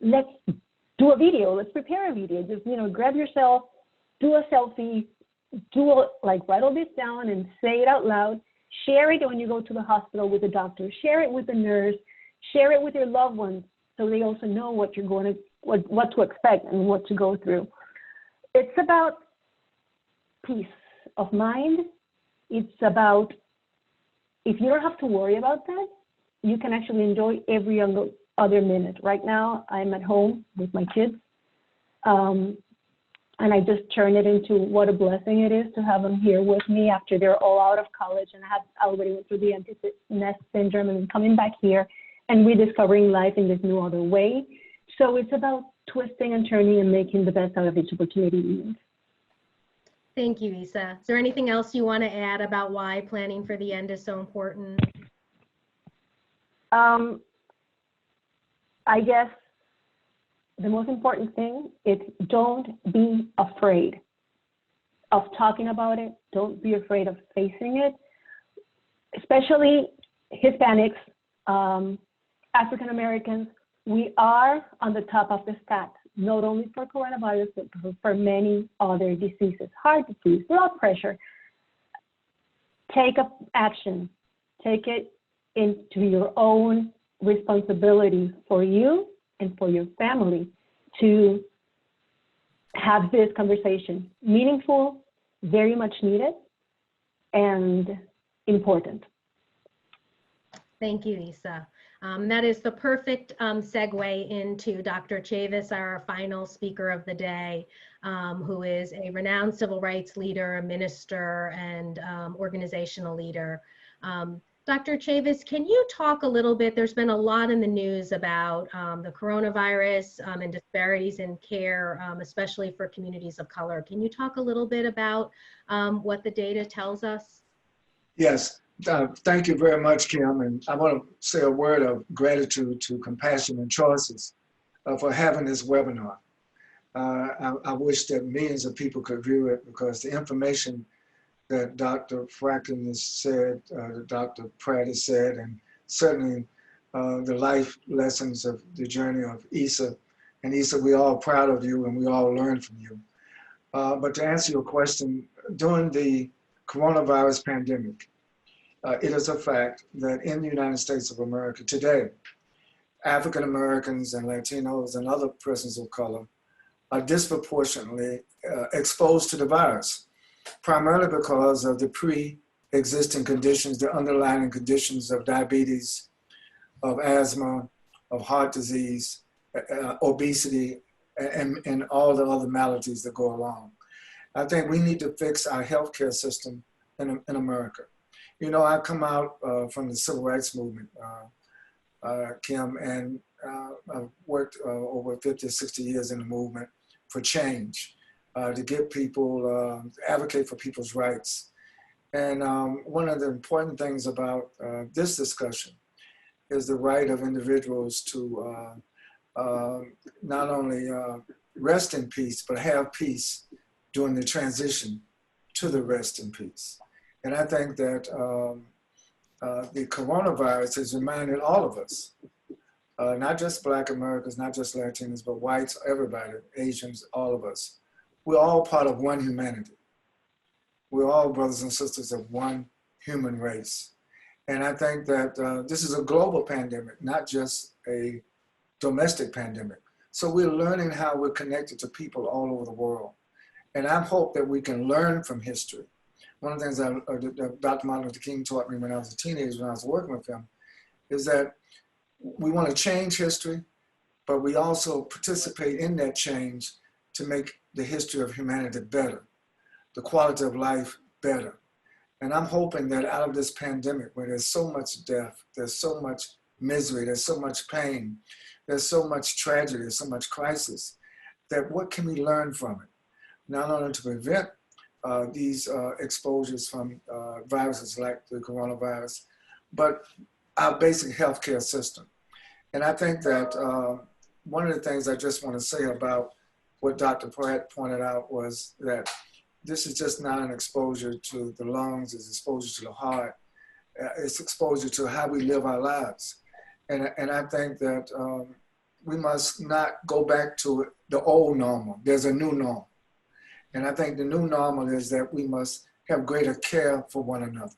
let's do a video. Let's prepare a video. Just, grab yourself, do a selfie, write all this down and say it out loud. Share it when you go to the hospital with the doctor. Share it with the nurse. Share it with your loved ones so they also know what you're going to, what to expect and what to go through. It's about peace of mind. It's about, if you don't have to worry about that, you can actually enjoy every other minute. Right now, I'm at home with my kids. And I just turn it into what a blessing it is to have them here with me after they're all out of college and have already went through the empty nest syndrome and coming back here and rediscovering life in this new other way. So it's about twisting and turning and making the best out of each opportunity we need. Thank you, Isa. Is there anything else you want to add about why planning for the end is so important? I guess the most important thing is don't be afraid of talking about it. Don't be afraid of facing it, especially Hispanics, African Americans. We are on the top of the stats not only for coronavirus, but for many other diseases, heart disease, blood pressure. Take action. Take it into your own responsibility for you and for your family to have this conversation. Meaningful, very much needed, and important. Thank you, Isa. That is the perfect segue into Dr. Chavez, our final speaker of the day, who is a renowned civil rights leader, a minister, and organizational leader. Dr. Chavez, can you talk a little bit? There's been a lot in the news about the coronavirus and disparities in care, especially for communities of color. Can you talk a little bit about what the data tells us? Yes. Thank you very much, Kim. And I want to say a word of gratitude to Compassion and Choices for having this webinar. I wish that millions of people could view it, because the information that Dr. Franklin has said, Dr. Pratt has said, and certainly the life lessons of the journey of Isa. And Isa, we're all proud of you and we all learn from you. But to answer your question, during the coronavirus pandemic, it is a fact that in the United States of America today, African Americans and Latinos and other persons of color are disproportionately exposed to the virus, primarily because of the pre-existing conditions, the underlying conditions of diabetes, of asthma, of heart disease, obesity, and all the other maladies that go along. I think we need to fix our healthcare system in America. You know, I come out from the civil rights movement, Kim, and I've worked over 50, 60 years in the movement for change, to get people, advocate for people's rights. And one of the important things about this discussion is the right of individuals to not only rest in peace, but have peace during the transition to the rest in peace. And I think that the coronavirus has reminded all of us, not just Black Americans, not just Latinos, but whites, everybody, Asians, all of us. We're all part of one humanity. We're all brothers and sisters of one human race. And I think that this is a global pandemic, not just a domestic pandemic. So we're learning how we're connected to people all over the world. And I hope that we can learn from history. One of the things that Dr. Martin Luther King taught me when I was a teenager, when I was working with him, is that we want to change history, but we also participate in that change to make the history of humanity better, the quality of life better. And I'm hoping that out of this pandemic, where there's so much death, there's so much misery, there's so much pain, there's so much tragedy, there's so much crisis, that what can we learn from it? Not only to prevent these exposures from viruses like the coronavirus, but our basic healthcare system. And I think that one of the things I just want to say about what Dr. Pratt pointed out was that this is just not an exposure to the lungs, it's exposure to the heart, it's exposure to how we live our lives. And I think that we must not go back to the old normal. There's a new normal. And I think the new normal is that we must have greater care for one another.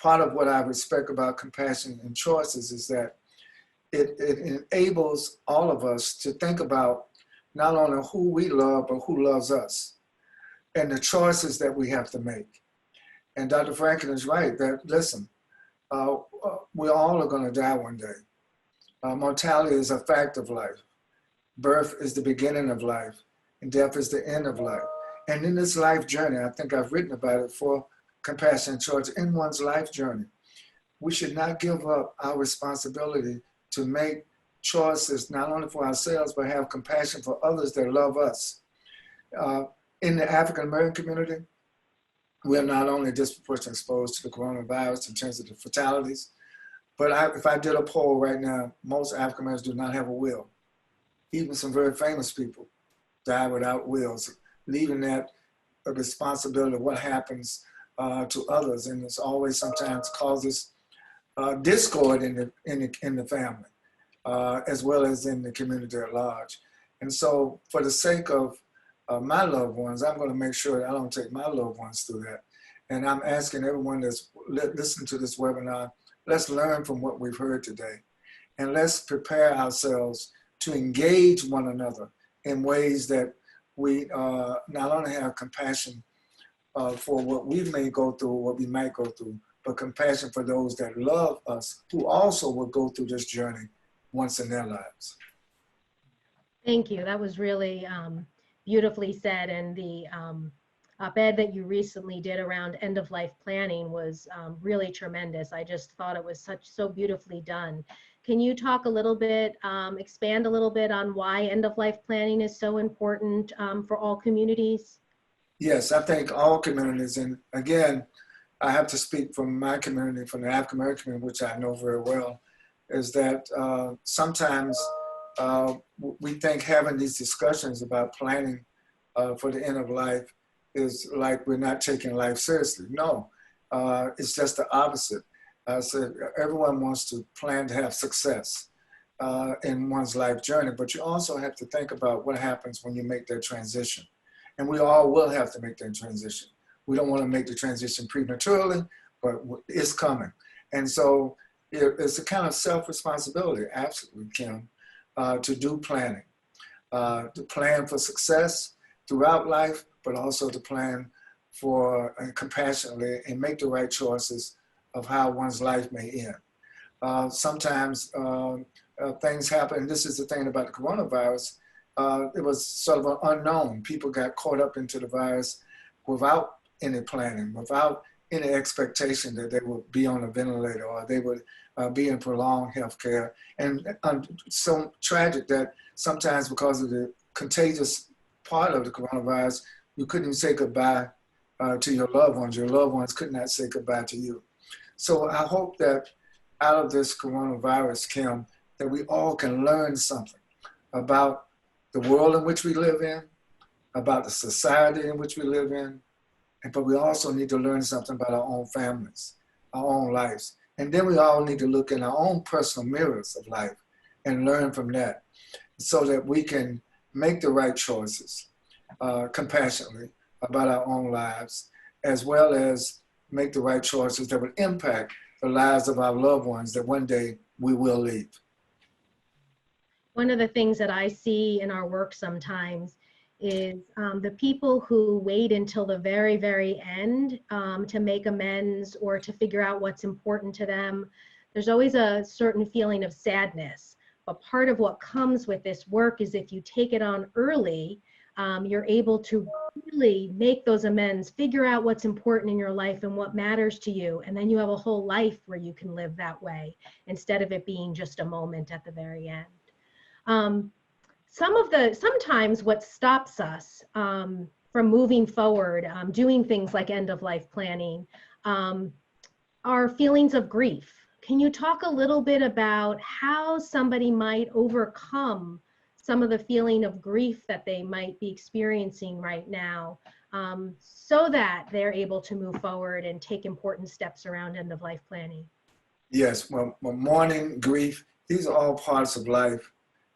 Part of what I respect about Compassion and Choices is that it enables all of us to think about not only who we love, but who loves us, and the choices that we have to make. And Dr. Franklin is right that, listen, we all are gonna die one day. Mortality is a fact of life. Birth is the beginning of life, and death is the end of life. And in this life journey, I think I've written about it for Compassion and Choice, in one's life journey, we should not give up our responsibility to make choices, not only for ourselves, but have compassion for others that love us. In the African American community, we are not only disproportionately exposed to the coronavirus in terms of the fatalities, but if I did a poll right now, most African Americans do not have a will. Even some very famous people die without wills, leaving that a responsibility of what happens to others, and it's always sometimes causes discord in the family, as well as in the community at large. And so for the sake of my loved ones, I'm going to make sure that I don't take my loved ones through that. And I'm asking everyone that's listening to this webinar, let's learn from what we've heard today. And let's prepare ourselves to engage one another in ways that we not only have compassion for what we may go through, what we might go through, but compassion for those that love us, who also will go through this journey once in their lives. Thank you. That was really beautifully said. And the op-ed that you recently did around end-of-life planning was really tremendous. I just thought it was so beautifully done. Can you talk a little bit, expand a little bit on why end-of-life planning is so important for all communities? Yes, I think all communities, and again, I have to speak from my community, from the African American community, which I know very well, is that sometimes we think having these discussions about planning for the end of life is like we're not taking life seriously. No, it's just the opposite. So everyone wants to plan to have success in one's life journey, but you also have to think about what happens when you make that transition. And we all will have to make that transition. We don't want to make the transition prematurely, but it's coming. And so it's a kind of self-responsibility, absolutely, Kim, to do planning, to plan for success throughout life, but also to plan for compassionately and make the right choices of how one's life may end. Sometimes things happen. This is the thing about the coronavirus. It was sort of an unknown. People got caught up into the virus without any planning, without any expectation that they would be on a ventilator or they would be in prolonged health care. And so tragic that sometimes because of the contagious part of the coronavirus, you couldn't even say goodbye to your loved ones. Your loved ones could not say goodbye to you. So I hope that out of this coronavirus, Kim, that we all can learn something about the world in which we live in, about the society in which we live in, but we also need to learn something about our own families, our own lives. And then we all need to look in our own personal mirrors of life and learn from that so that we can make the right choices compassionately about our own lives, as well as make the right choices that would impact the lives of our loved ones that one day we will leave. One of the things that I see in our work sometimes is the people who wait until the very, very end to make amends or to figure out what's important to them. There's always a certain feeling of sadness, but part of what comes with this work is if you take it on early, you're able to really make those amends, figure out what's important in your life and what matters to you, and then you have a whole life where you can live that way instead of it being just a moment at the very end. Sometimes what stops us from moving forward, doing things like end-of-life planning, are feelings of grief. Can you talk a little bit about how somebody might overcome some of the feeling of grief that they might be experiencing right now so that they're able to move forward and take important steps around end-of-life planning? Yes, well, mourning, grief, these are all parts of life.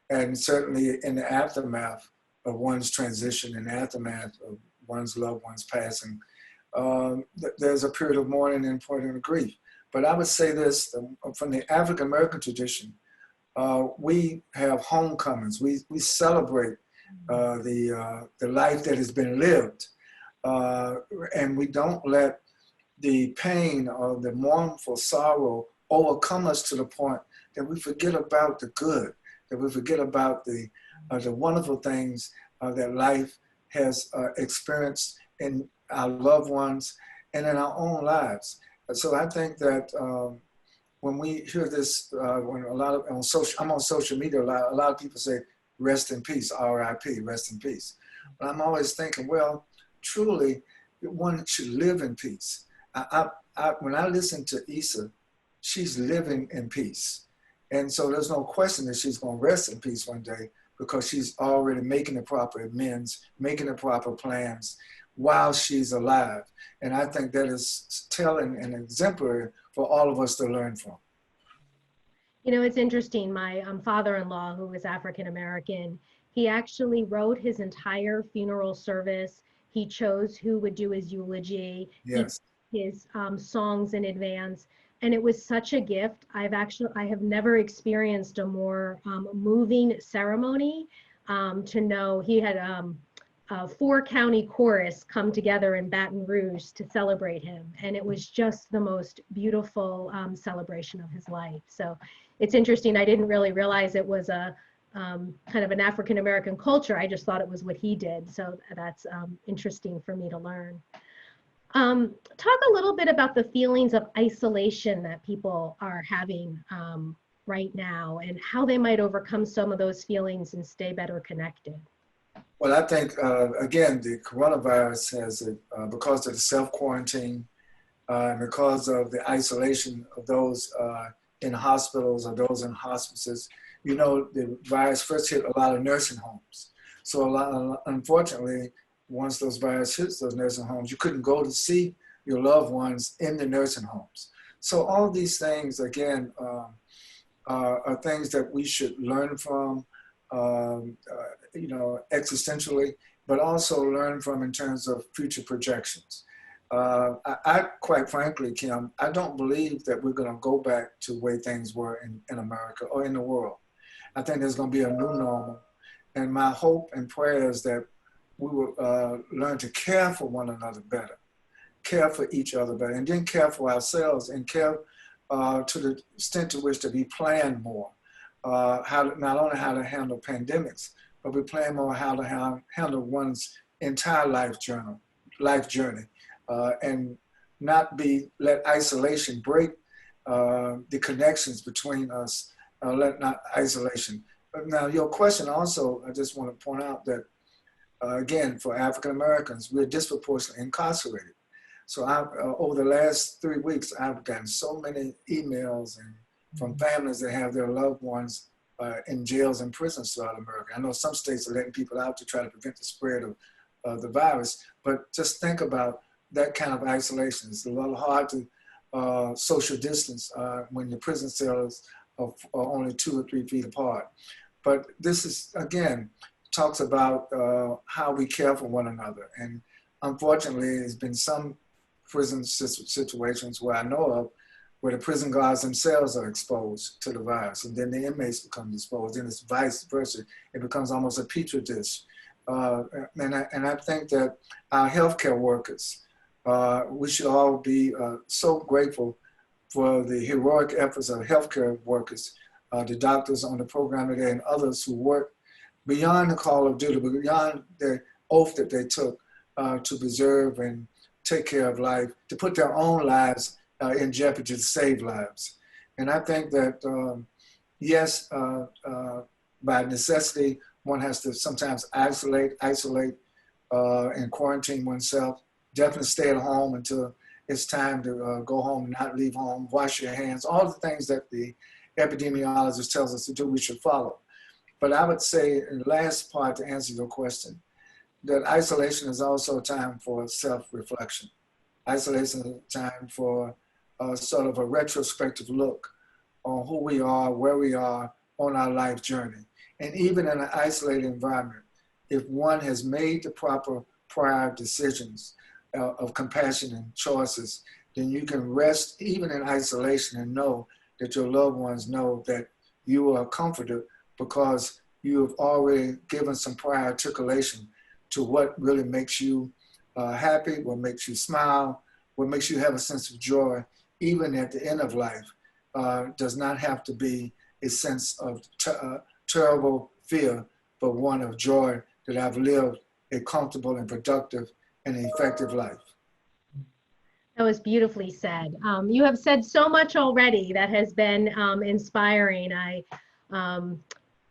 And certainly in the aftermath of one's transition, in the aftermath of one's loved one's passing, there's a period of mourning and point of grief. But I would say this, from the African American tradition, we have homecomings. We celebrate the life that has been lived. And we don't let the pain or the mournful sorrow overcome us to the point that we forget about the good, that we forget about the wonderful things that life has experienced in our loved ones and in our own lives. So I think that when we hear this, when I'm on social media a lot of people say, rest in peace, R.I.P., rest in peace. But I'm always thinking, well, truly, one should live in peace. When I listen to Issa, she's living in peace. And so there's no question that she's going to rest in peace one day because she's already making the proper amends, making the proper plans while she's alive. And I think that is telling and exemplary for all of us to learn from. You know, it's interesting. My father-in-law, who was African-American, He actually wrote his entire funeral service. He chose who would do his eulogy. Yes. His songs in advance, and it was such a gift. I have never experienced a more moving ceremony. To know he had a 4-county chorus come together in Baton Rouge to celebrate him, and it was just the most beautiful celebration of his life. So it's interesting. I didn't really realize it was a kind of an African American culture. I just thought it was what he did. So that's interesting for me to learn. Talk a little bit about the feelings of isolation that people are having right now, and how they might overcome some of those feelings and stay better connected. Well, I think, again, the coronavirus has, because of the self-quarantine, and because of the isolation of those in hospitals or those in hospices, you know, the virus first hit a lot of nursing homes. So unfortunately, once those virus hits those nursing homes, you couldn't go to see your loved ones in the nursing homes. So all these things, again, are things that we should learn from, you know, existentially, but also learn from in terms of future projections. I quite frankly, Kim, I don't believe that we're going to go back to the way things were in America or in the world. I think there's going to be a new normal. And my hope and prayer is that we will learn to care for one another better, care for each other better, and then care for ourselves, and care to the extent to which that we plan more, not only how to handle pandemics, but we plan more how to handle one's entire life journey, and not let isolation break the connections between us, not isolation. But now your question also, I just want to point out that again, for African Americans, we're disproportionately incarcerated. So over the last 3 weeks, I've gotten so many emails from families that have their loved ones in jails and prisons throughout America. I know some states are letting people out to try to prevent the spread of the virus, but just think about that kind of isolation. It's a little hard to social distance when your prison cells are only 2 or 3 feet apart. But this is, again, talks about how we care for one another. And unfortunately, there's been some prison situations where I know of where the prison guards themselves are exposed to the virus, and then the inmates become exposed, and it's vice versa. It becomes almost a petri dish. And I think that our healthcare workers, we should all be so grateful for the heroic efforts of healthcare workers, the doctors on the program today and others who work beyond the call of duty, but beyond the oath that they took to preserve and take care of life, to put their own lives in jeopardy to save lives. And I think that, yes, by necessity, one has to sometimes isolate and quarantine oneself. Definitely stay at home until it's time to go home, not leave home, wash your hands, all the things that the epidemiologist tells us to do, we should follow. But I would say, in the last part to answer your question, that isolation is also a time for self-reflection. Isolation is a time for sort of a retrospective look on who we are, where we are on our life journey. And even in an isolated environment, if one has made the proper prior decisions of compassion and choices, then you can rest even in isolation and know that your loved ones know that you are comforted because you have already given some prior articulation to what really makes you happy, what makes you smile, what makes you have a sense of joy, even at the end of life, does not have to be a sense of terrible fear, but one of joy that I've lived a comfortable and productive and effective life. That was beautifully said. You have said so much already that has been inspiring. I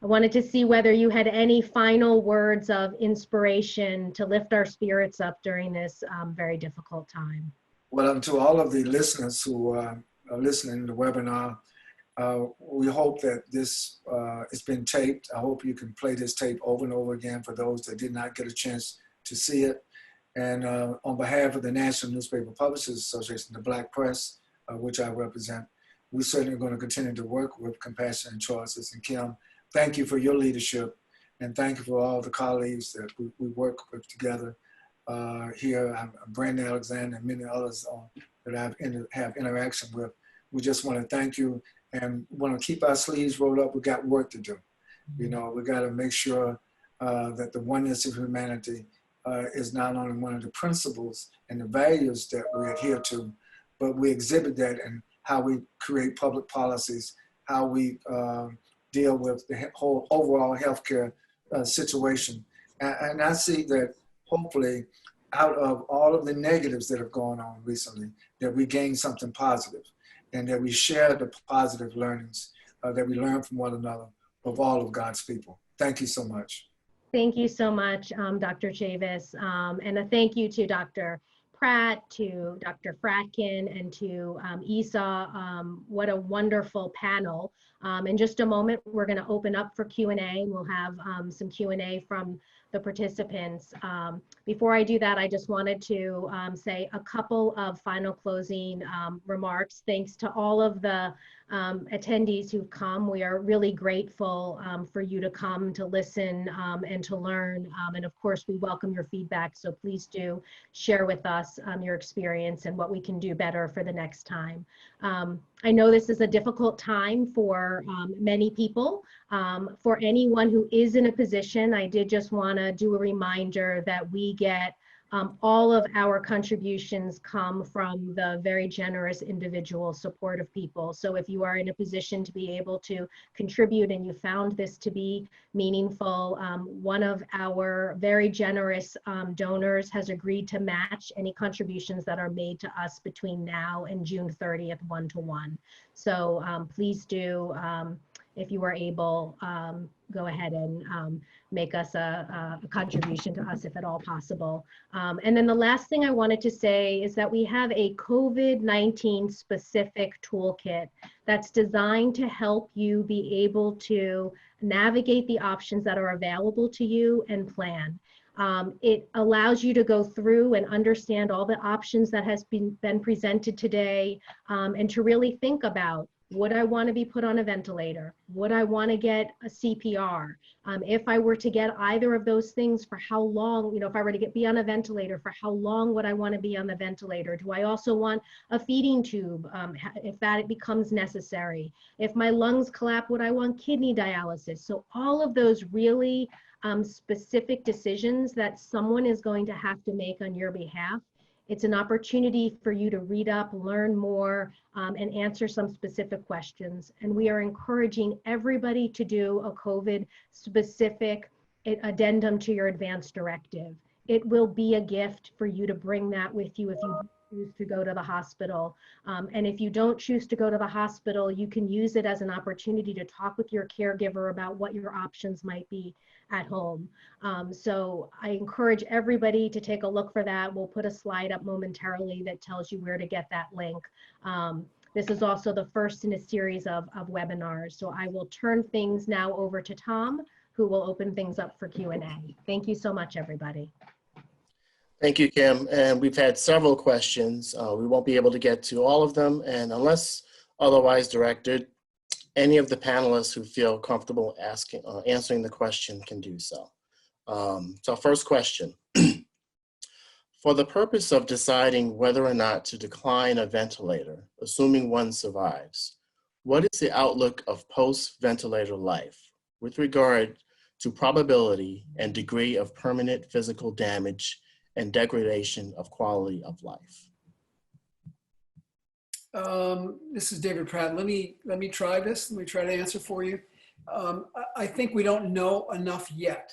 wanted to see whether you had any final words of inspiration to lift our spirits up during this very difficult time. Well, to all of the listeners who are listening to the webinar, we hope that this has been taped. I hope you can play this tape over and over again for those that did not get a chance to see it. And on behalf of the National Newspaper Publishers Association, the Black Press, which I represent, we certainly are going to continue to work with Compassion and Choices. And Kim, thank you for your leadership And thank you for all the colleagues that we work with together here. I'm Brandon Alexander and many others that I've have interaction with. We just want to thank you and want to keep our sleeves rolled up. We got work to do. You know, we got to make sure that the oneness of humanity is not only one of the principles and the values that we adhere to, but we exhibit that in how we create public policies, how we deal with the whole overall healthcare situation. And I see that hopefully out of all of the negatives that have gone on recently, that we gain something positive and that we share the positive learnings that we learn from one another of all of God's people. Thank you so much. Thank you so much, Dr. Chavez. And a thank you to Dr. Pratt, to Dr. Fratkin, and to Esau. What a wonderful panel. In just a moment, we're going to open up for Q&A. We'll have some Q&A from the participants. Before I do that, I just wanted to say a couple of final closing remarks. Thanks to all of the attendees who've come. We are really grateful for you to come to listen and to learn. And of course, we welcome your feedback. So please do share with us your experience and what we can do better for the next time. I know this is a difficult time for many people. For anyone who is in a position, I did just want to do a reminder that we get all of our contributions come from the very generous individual support of people. So if you are in a position to be able to contribute and you found this to be meaningful, one of our very generous donors has agreed to match any contributions that are made to us between now and June 30th, 1-to-1. So please do, if you are able, go ahead and make us a contribution to us if at all possible. And then the last thing I wanted to say is that we have a COVID-19 specific toolkit that's designed to help you be able to navigate the options that are available to you and plan. It allows you to go through and understand all the options that has been presented today, and to really think about, would I want to be put on a ventilator? Would I want to get a CPR? If I were to get either of those things, for how long, if I were to be on a ventilator, for how long would I want to be on the ventilator? Do I also want a feeding tube if that becomes necessary? If my lungs collapse, would I want kidney dialysis? So all of those really specific decisions that someone is going to have to make on your behalf. It's an opportunity for you to read up, learn more, and answer some specific questions. And we are encouraging everybody to do a COVID-specific addendum to your advanced directive. It will be a gift for you to bring that with you if you choose to go to the hospital. And if you don't choose to go to the hospital, you can use it as an opportunity to talk with your caregiver about what your options might be at home. So I encourage everybody to take a look for that. We'll put a slide up momentarily that tells you where to get that link. This is also the first in a series of webinars. So I will turn things now over to Tom, who will open things up for Q&A. Thank you so much, everybody. Thank you, Kim. And we've had several questions. We won't be able to get to all of them. And unless otherwise directed, any of the panelists who feel comfortable answering the question can do so. So first question. For the purpose of deciding whether or not to decline a ventilator, assuming one survives, what is the outlook of post-ventilator life with regard to probability and degree of permanent physical damage and degradation of quality of life? This is David Pratt. Let me try this. Let me try to answer for you. I think we don't know enough yet.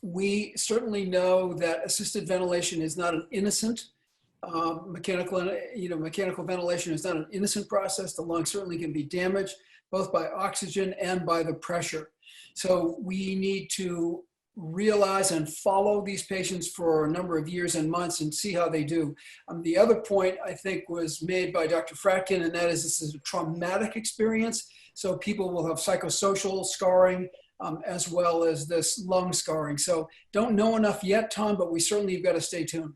We certainly know that assisted ventilation is not an innocent mechanical ventilation is not an innocent process. The lungs certainly can be damaged both by oxygen and by the pressure. So we need to realize and follow these patients for a number of years and months and see how they do. The other point I think was made by Dr. Fratkin, and that is this is a traumatic experience. So people will have psychosocial scarring as well as this lung scarring. So don't know enough yet, Tom, but we certainly have got to stay tuned.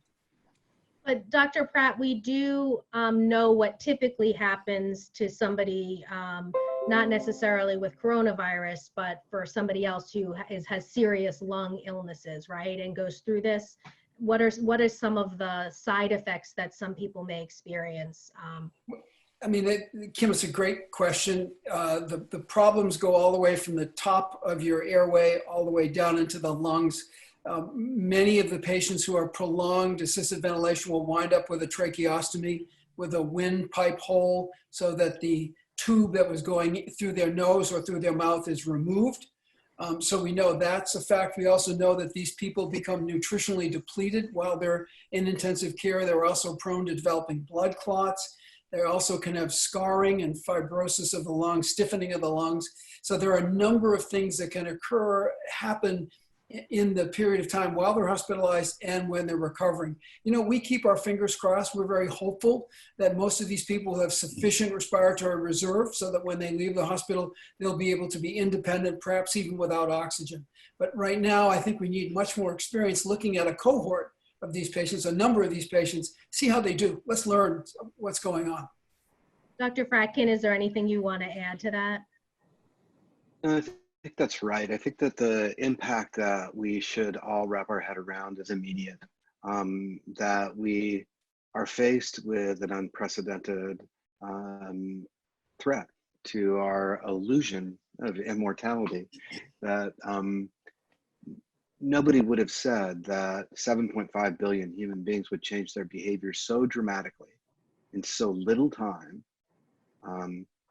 But Dr. Pratt, we do know what typically happens to somebody not necessarily with coronavirus, but for somebody else who has serious lung illnesses, right, and goes through this? What are some of the side effects that some people may experience? I mean, Kim, it's a great question. The problems go all the way from the top of your airway all the way down into the lungs. Many of the patients who are prolonged assisted ventilation will wind up with a tracheostomy, with a windpipe hole, so that the tube that was going through their nose or through their mouth is removed. So we know that's a fact. We also know that these people become nutritionally depleted while they're in intensive care. They're also prone to developing blood clots. They also can have scarring and fibrosis of the lungs, stiffening of the lungs. So there are a number of things that can happen in the period of time while they're hospitalized and when they're recovering. You know, we keep our fingers crossed. We're very hopeful that most of these people have sufficient respiratory reserve so that when they leave the hospital, they'll be able to be independent, perhaps even without oxygen. But right now, I think we need much more experience looking at a cohort of these patients, a number of these patients, see how they do. Let's learn what's going on. Dr. Fratkin, is there anything you want to add to that? I think that's right. I think that the impact that we should all wrap our head around is immediate. That we are faced with an unprecedented threat to our illusion of immortality. That nobody would have said that 7.5 billion human beings would change their behavior so dramatically in so little time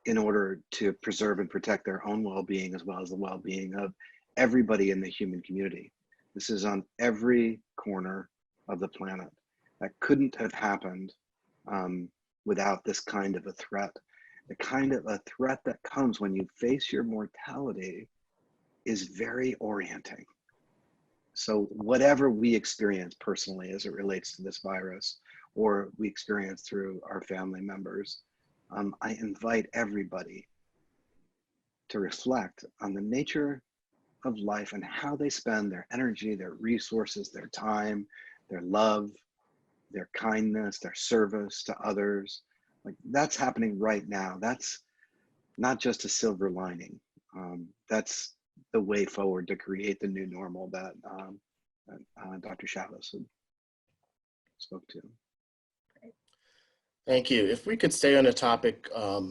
in order to preserve and protect their own well-being as well as the well-being of everybody in the human community. This is on every corner of the planet. That couldn't have happened without this kind of a threat. The kind of a threat that comes when you face your mortality is very orienting. So whatever we experience personally as it relates to this virus, or we experience through our family members, I invite everybody to reflect on the nature of life and how they spend their energy, their resources, their time, their love, their kindness, their service to others. Like, that's happening right now. That's not just a silver lining. That's the way forward to create the new normal that Dr. Chavez spoke to. Thank you. If we could stay on a topic, a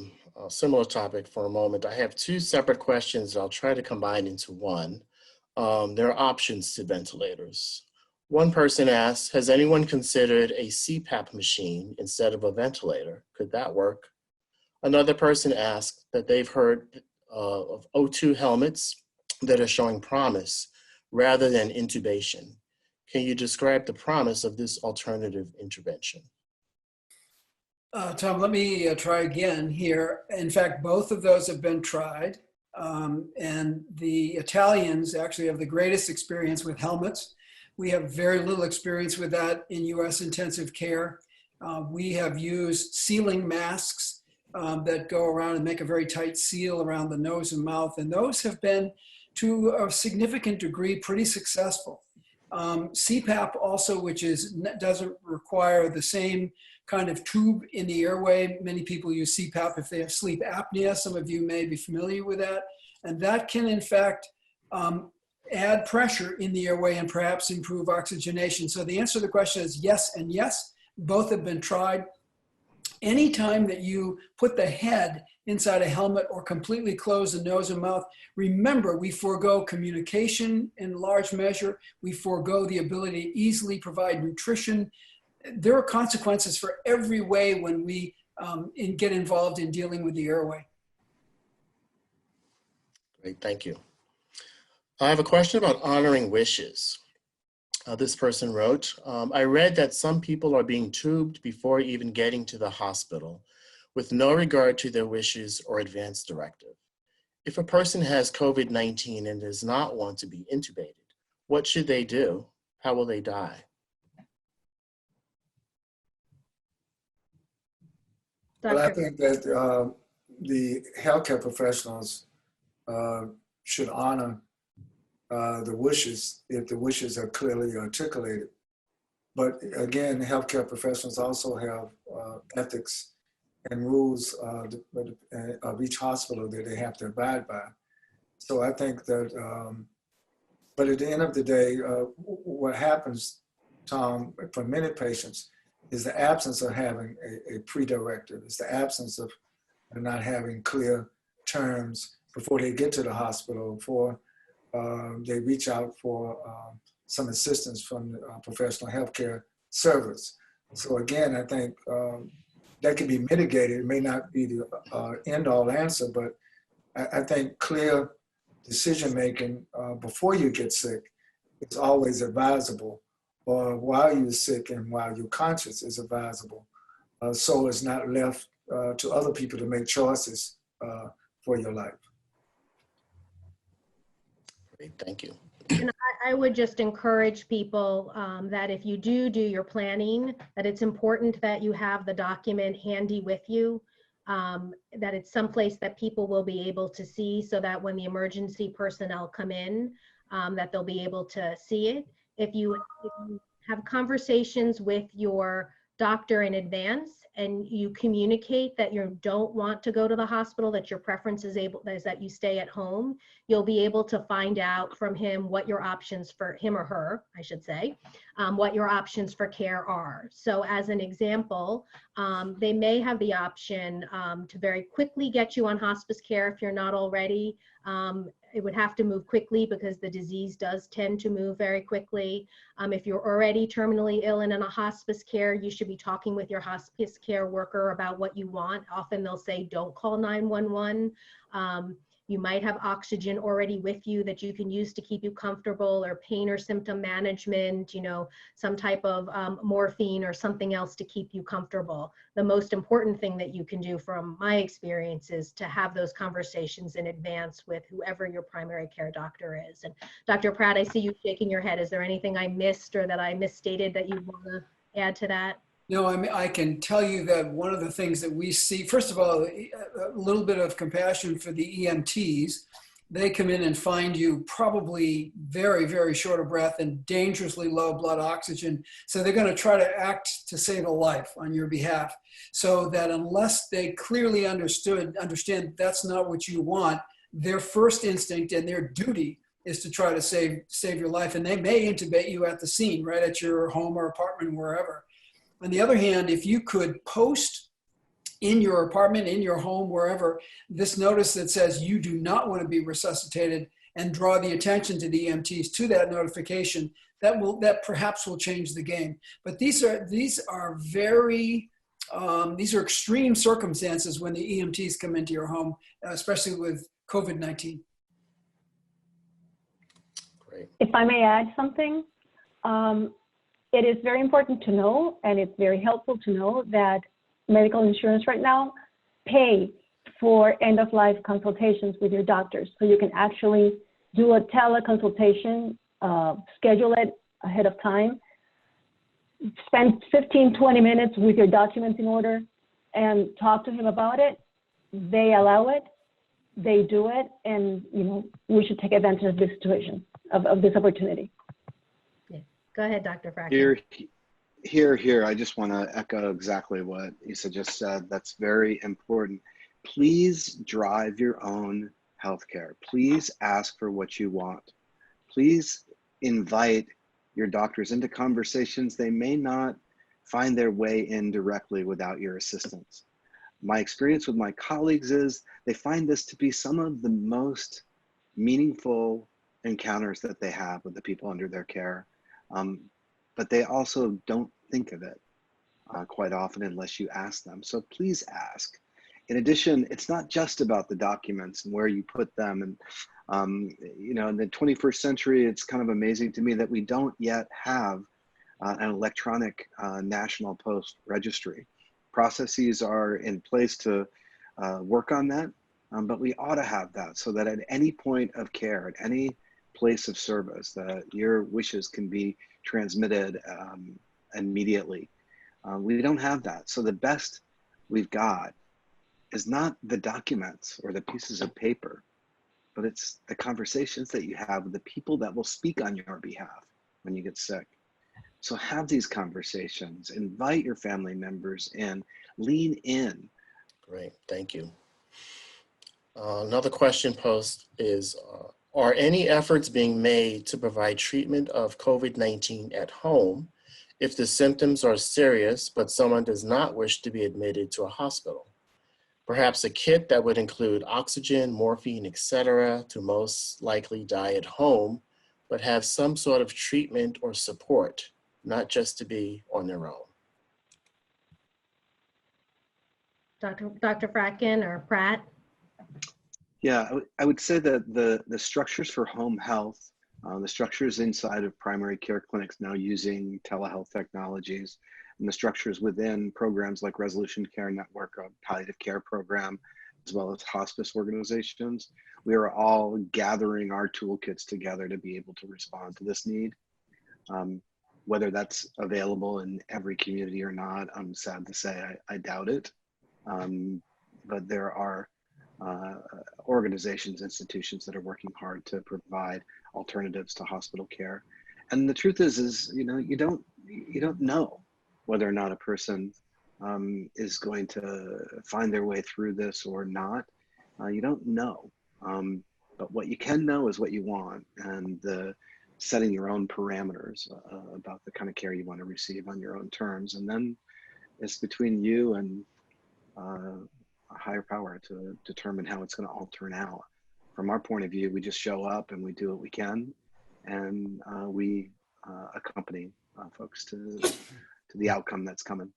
similar topic for a moment, I have two separate questions that I'll try to combine into one. There are options to ventilators. One person asked, has anyone considered a CPAP machine instead of a ventilator? Could that work? Another person asked that they've heard of O2 helmets that are showing promise rather than intubation. Can you describe the promise of this alternative intervention? Tom, let me try again here. In fact, both of those have been tried. And the Italians actually have the greatest experience with helmets. We have very little experience with that in US intensive care. We have used sealing masks that go around and make a very tight seal around the nose and mouth. And those have been, to a significant degree, pretty successful. CPAP also, which doesn't require the same kind of tube in the airway. Many people use CPAP if they have sleep apnea. Some of you may be familiar with that. And that can, in fact, add pressure in the airway and perhaps improve oxygenation. So the answer to the question is yes and yes. Both have been tried. Anytime that you put the head inside a helmet or completely close the nose and mouth, remember, we forego communication in large measure. We forego the ability to easily provide nutrition. There are consequences for every way when we get involved in dealing with the airway. Great, thank you. I have a question about honoring wishes. This person wrote, I read that some people are being tubed before even getting to the hospital with no regard to their wishes or advance directive. If a person has COVID-19 and does not want to be intubated, what should they do? How will they die? Well, I think that the healthcare professionals should honor the wishes if the wishes are clearly articulated. But again, healthcare professionals also have ethics and rules of each hospital that they have to abide by. So I think that, but at the end of the day, what happens, Tom, for many patients is the absence of having a pre-directive. It's the absence of not having clear terms before they get to the hospital, before they reach out for some assistance from the professional healthcare service. So again, I think that can be mitigated. It may not be the end-all answer, but I think clear decision-making before you get sick is always advisable, or while you're sick and while you're conscious is advisable. So it's not left to other people to make choices for your life. Great, thank you. And I would just encourage people that if you do your planning, that it's important that you have the document handy with you, that it's someplace that people will be able to see, so that when the emergency personnel come in, that they'll be able to see it. If you have conversations with your doctor in advance and you communicate that you don't want to go to the hospital, that your preference is that you stay at home, you'll be able to find out from him what your options for him or her, I should say, what your options for care are. So as an example, they may have the option to very quickly get you on hospice care if you're not already. It would have to move quickly because the disease does tend to move very quickly. If you're already terminally ill and in a hospice care, you should be talking with your hospice care worker about what you want. Often they'll say, don't call 911. You might have oxygen already with you that you can use to keep you comfortable, or pain or symptom management, you know, some type of morphine or something else to keep you comfortable. The most important thing that you can do, from my experience, is to have those conversations in advance with whoever your primary care doctor is. And Dr. Pratt, I see you shaking your head. Is there anything I missed or that I misstated that you want to add to that? No, I mean, I can tell you that one of the things that we see, first of all, a little bit of compassion for the EMTs. They come in and find you probably very, very short of breath and dangerously low blood oxygen. So they're going to try to act to save a life on your behalf. So that unless they clearly understand that's not what you want, their first instinct and their duty is to try to save your life. And they may intubate you at the scene, right at your home or apartment, wherever. On the other hand, if you could post in your apartment, in your home, wherever, this notice that says you do not want to be resuscitated, and draw the attention to the EMTs to that notification, that perhaps will change the game. But these are extreme circumstances when the EMTs come into your home, especially with COVID-19. Great. If I may add something, it is very important to know, and it's very helpful to know, that medical insurance right now pay for end-of-life consultations with your doctors. So you can actually do a teleconsultation, schedule it ahead of time, spend 15, 20 minutes with your documents in order, and talk to him about it. They allow it, they do it, and we should take advantage of this situation, of this opportunity. Go ahead, Dr. Pratt. Here. I just want to echo exactly what Isa just said. That's very important. Please drive your own healthcare. Please ask for what you want. Please invite your doctors into conversations they may not find their way in directly without your assistance. My experience with my colleagues is they find this to be some of the most meaningful encounters that they have with the people under their care. But they also don't think of it quite often unless you ask them. So please ask. In addition, it's not just about the documents and where you put them. And in the 21st century, it's kind of amazing to me that we don't yet have an electronic national post registry. Processes are in place to work on that, but we ought to have that, so that at any point of care, at any place of service, that your wishes can be transmitted immediately. We don't have that. So the best we've got is not the documents or the pieces of paper, but it's the conversations that you have with the people that will speak on your behalf when you get sick. So have these conversations, invite your family members in, lean in. Great, thank you. Another question posed is, are any efforts being made to provide treatment of COVID-19 at home if the symptoms are serious, but someone does not wish to be admitted to a hospital? Perhaps a kit that would include oxygen, morphine, etc., to most likely die at home, but have some sort of treatment or support, not just to be on their own. Dr. Fratkin or Pratt? Yeah, I would say that the structures for home health, the structures inside of primary care clinics now using telehealth technologies, and the structures within programs like Resolution Care Network, a palliative care program, as well as hospice organizations, we are all gathering our toolkits together to be able to respond to this need. Whether that's available in every community or not, I'm sad to say I doubt it. But there are organizations, institutions that are working hard to provide alternatives to hospital care. And the truth is you don't know whether or not a person is going to find their way through this or not. You don't know. But what you can know is what you want, and setting your own parameters about the kind of care you want to receive on your own terms. And then it's between you and a higher power to determine how it's going to all turn out. From our point of view, we just show up and we do what we can, and we accompany folks to the outcome that's coming.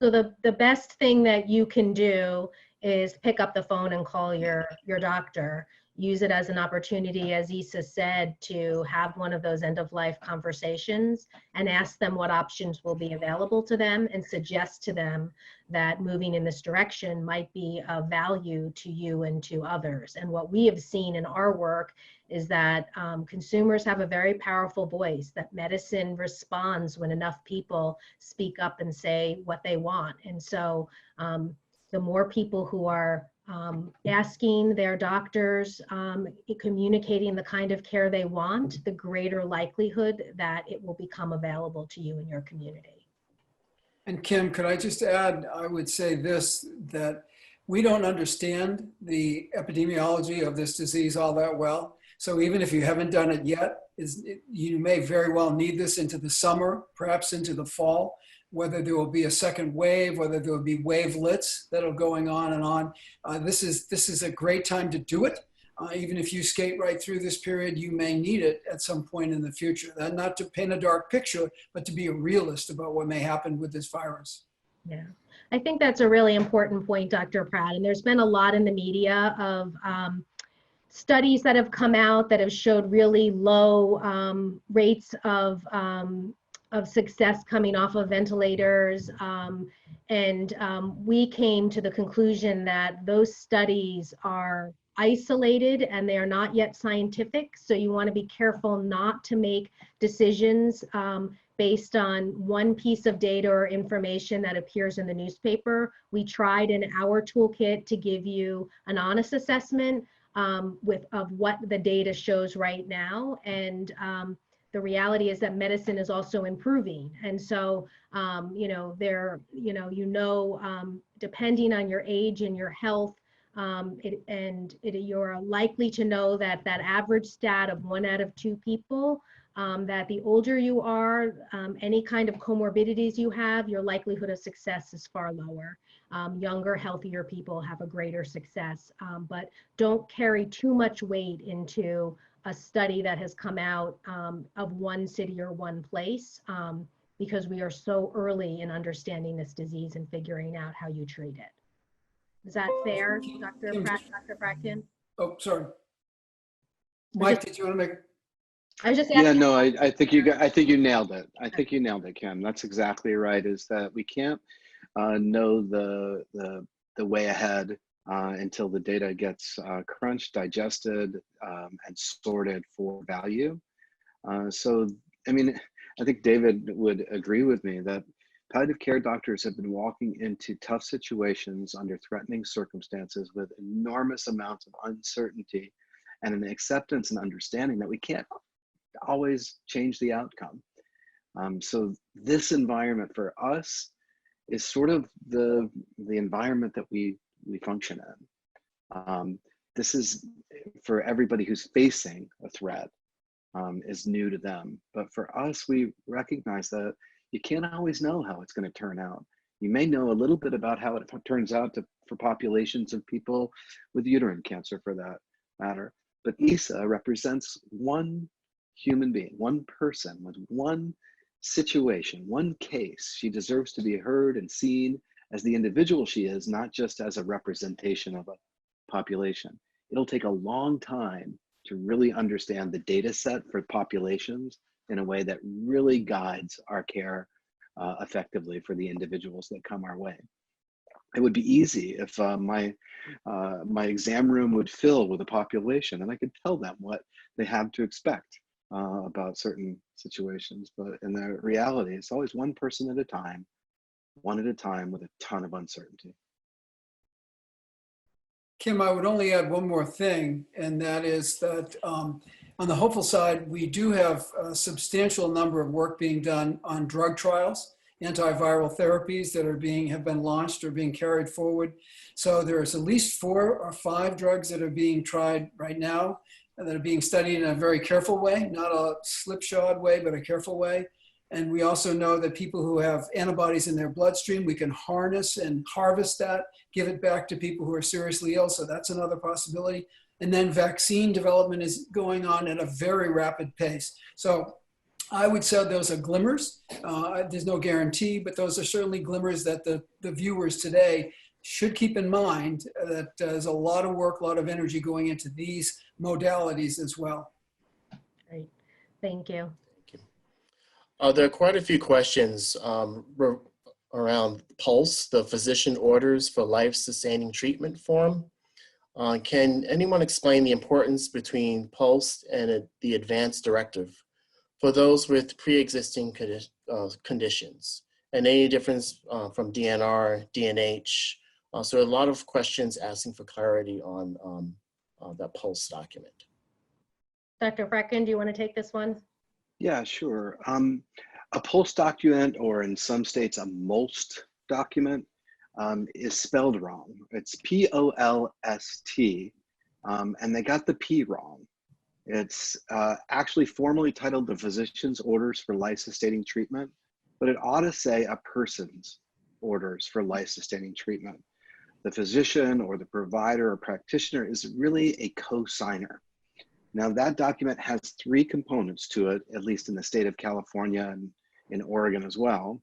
So the best thing that you can do is pick up the phone and call your doctor. Use it as an opportunity, as Issa said, to have one of those end-of-life conversations and ask them what options will be available to them, and suggest to them that moving in this direction might be of value to you and to others. And what we have seen in our work is that consumers have a very powerful voice, that medicine responds when enough people speak up and say what they want. And so the more people who are asking their doctors, communicating the kind of care they want, the greater likelihood that it will become available to you in your community. And Kim, could I just add, I would say this, that we don't understand the epidemiology of this disease all that well. So even if you haven't done it yet, you may very well need this into the summer, perhaps into the fall, whether there will be a second wave, whether there will be wavelets that are going on and on. This is a great time to do it. Even if you skate right through this period, you may need it at some point in the future. Not to paint a dark picture, but to be a realist about what may happen with this virus. Yeah, I think that's a really important point, Dr. Pratt. And there's been a lot in the media of studies that have come out that have showed really low rates of success coming off of ventilators. We came to the conclusion that those studies are isolated and they are not yet scientific. So you want to be careful not to make decisions based on one piece of data or information that appears in the newspaper. We tried in our toolkit to give you an honest assessment of what the data shows right now. And the reality is that medicine is also improving. And so, depending on your age and your health, you're likely to know that average stat of 1 out of 2 people, that the older you are, any kind of comorbidities you have, your likelihood of success is far lower. Younger, healthier people have a greater success, but don't carry too much weight into a study that has come out of one city or one place, because we are so early in understanding this disease and figuring out how you treat it. Is that fair, Dr. Pratt, Dr. Fratkin? Oh, sorry. Mike, did you want to make? I was just asking. Yeah, no, I think you nailed it. I think you nailed it, Kim. That's exactly right. Is that we can't know the way ahead until the data gets crunched, digested, and sorted for value. So, I mean, I think David would agree with me that palliative care doctors have been walking into tough situations under threatening circumstances with enormous amounts of uncertainty and an acceptance and understanding that we can't always change the outcome. So this environment for us is sort of the environment that we function in. This is for everybody who's facing a threat, is new to them. But for us, we recognize that you can't always know how it's going to turn out. You may know a little bit about how it turns out for populations of people with uterine cancer, for that matter. But Isa represents one human being, one person with one situation, one case. She deserves to be heard and seen as the individual she is, not just as a representation of a population. It'll take a long time to really understand the data set for populations in a way that really guides our care effectively for the individuals that come our way. It would be easy if my exam room would fill with a population and I could tell them what they have to expect about certain situations. But in the reality, it's always one person at a time, one at a time with a ton of uncertainty. Kim, I would only add one more thing, and that is that on the hopeful side, we do have a substantial number of work being done on drug trials, antiviral therapies that have been launched or being carried forward. So there's at least 4 or 5 drugs that are being tried right now that are being studied in a very careful way, not a slipshod way, but a careful way. And we also know that people who have antibodies in their bloodstream, we can harness and harvest that, give it back to people who are seriously ill. So that's another possibility. And then vaccine development is going on at a very rapid pace. So I would say those are glimmers. There's no guarantee, but those are certainly glimmers that the viewers today should keep in mind, that there's a lot of work, a lot of energy going into these modalities as well. Great, thank you. There are quite a few questions around PULSE, the physician orders for life-sustaining treatment form. Can anyone explain the importance between PULSE and the advanced directive for those with pre-existing conditions, and any difference from DNR, DNH? So a lot of questions asking for clarity on that PULSE document. Dr. Brecken, do you want to take this one? Yeah, sure. A PULSE document, or in some states a MOLST document, is spelled wrong. It's POLST, and they got the P wrong. It's actually formally titled the Physician's Orders for Life-Sustaining Treatment, but it ought to say a person's orders for life-sustaining treatment. The physician or the provider or practitioner is really a co-signer. Now that document has 3 components to it, at least in the state of California and in Oregon as well.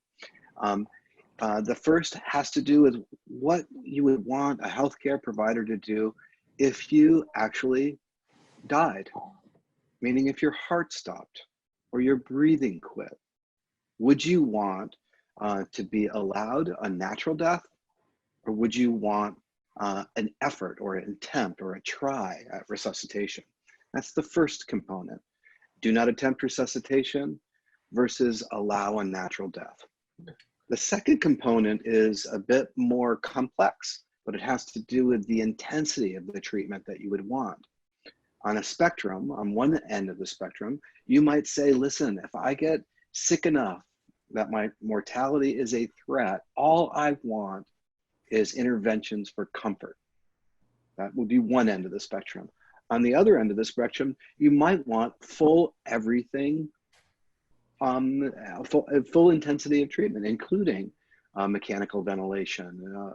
The first has to do with what you would want a healthcare provider to do if you actually died, meaning if your heart stopped or your breathing quit. Would you want to be allowed a natural death, or would you want an effort or an attempt or a try at resuscitation? That's the first component. Do not attempt resuscitation versus allow a natural death. The second component is a bit more complex, but it has to do with the intensity of the treatment that you would want. On a spectrum, on one end of the spectrum, you might say, listen, if I get sick enough that my mortality is a threat, all I want is interventions for comfort. That would be one end of the spectrum. On the other end of the spectrum, you might want full everything, full intensity of treatment, including mechanical ventilation,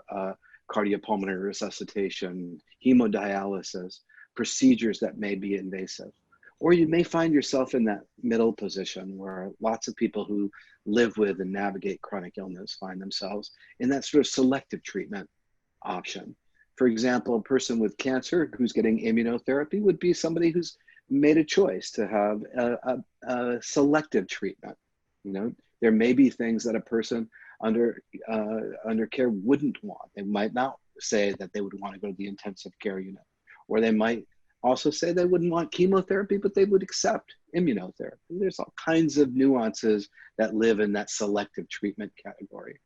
cardiopulmonary resuscitation, hemodialysis, procedures that may be invasive. Or you may find yourself in that middle position where lots of people who live with and navigate chronic illness find themselves in that sort of selective treatment option. For example, a person with cancer who's getting immunotherapy would be somebody who's made a choice to have a selective treatment. You know, there may be things that a person under care wouldn't want. They might not say that they would want to go to the intensive care unit, or they might also say they wouldn't want chemotherapy, but they would accept immunotherapy. There's all kinds of nuances that live in that selective treatment category.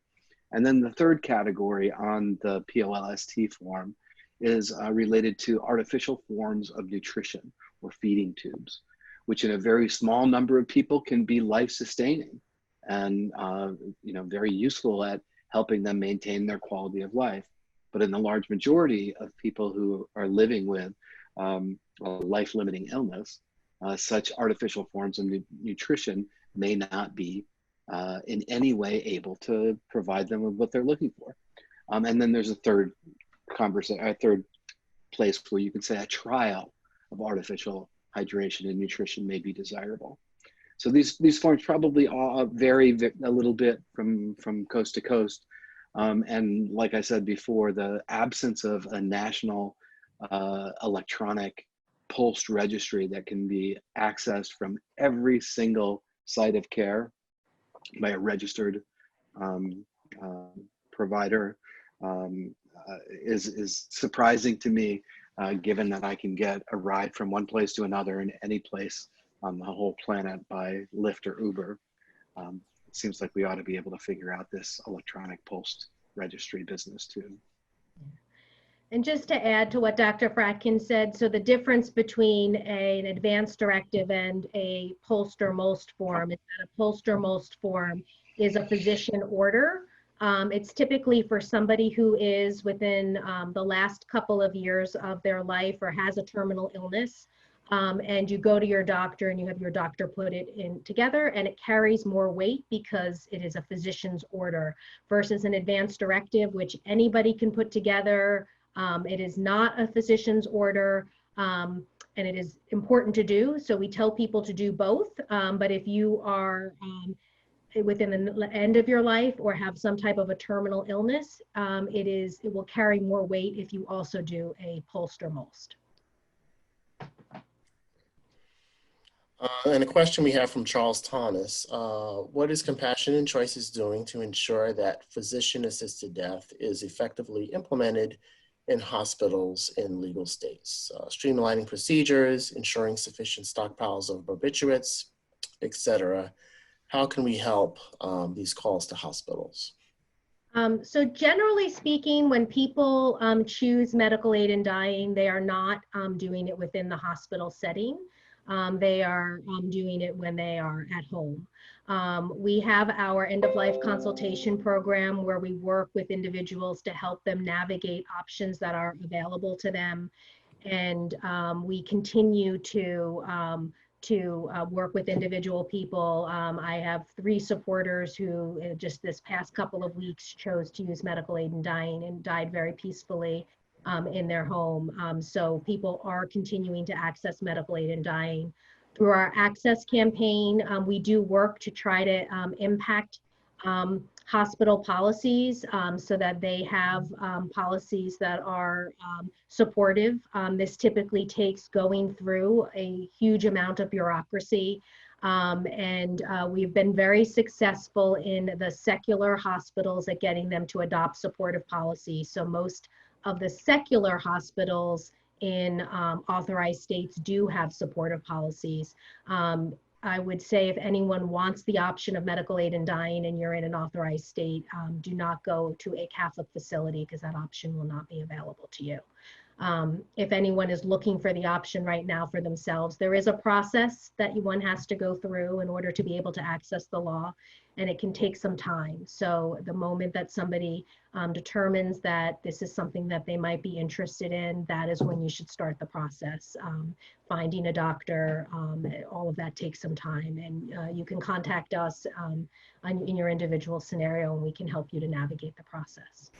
And then the third category on the POLST form is related to artificial forms of nutrition or feeding tubes, which in a very small number of people can be life-sustaining and very useful at helping them maintain their quality of life. But in the large majority of people who are living with a life-limiting illness, such artificial forms of nutrition may not be in any way able to provide them with what they're looking for. And then there's a third place where you can say a trial of artificial hydration and nutrition may be desirable. So these forms probably all vary a little bit from coast to coast. And like I said before, the absence of a national electronic pulse registry that can be accessed from every single site of care by a registered provider is surprising to me, given that I can get a ride from one place to another in any place on the whole planet by Lyft or Uber. It seems like we ought to be able to figure out this electronic pulse registry business too. And just to add to what Dr. Fratkin said, so the difference between an advanced directive and a POLST or MOLST form is that a POLST or MOLST form is a physician order. It's typically for somebody who is within the last couple of years of their life or has a terminal illness. And you go to your doctor and you have your doctor put it in together, and it carries more weight because it is a physician's order versus an advanced directive, which anybody can put together. It is not a physician's order, and it is important to do. So we tell people to do both. But if you are within the end of your life or have some type of a terminal illness, it will carry more weight if you also do a POLST or MOLST. And a question we have from Charles Thomas, what is Compassion & Choices doing to ensure that physician-assisted death is effectively implemented in hospitals in legal states? Streamlining procedures, ensuring sufficient stockpiles of barbiturates, etc. How can we help these calls to hospitals? So generally speaking, when people choose medical aid in dying, they are not doing it within the hospital setting. They are doing it when they are at home. We have our end-of-life consultation program where we work with individuals to help them navigate options that are available to them. And we continue to work with individual people. I have 3 supporters who just this past couple of weeks chose to use medical aid in dying and died very peacefully in their home. So people are continuing to access medical aid in dying. Through our access campaign, we do work to try to impact hospital policies so that they have policies that are supportive. This typically takes going through a huge amount of bureaucracy. And we've been very successful in the secular hospitals at getting them to adopt supportive policies. So most of the secular hospitals in authorized states do have supportive policies. I would say if anyone wants the option of medical aid in dying and you're in an authorized state, do not go to a Catholic facility because that option will not be available to you. If anyone is looking for the option right now for themselves, there is a process that one has to go through in order to be able to access the law, and it can take some time. So the moment that somebody determines that this is something that they might be interested in, that is when you should start the process. Finding a doctor, all of that takes some time, and you can contact us in your individual scenario, and we can help you to navigate the process.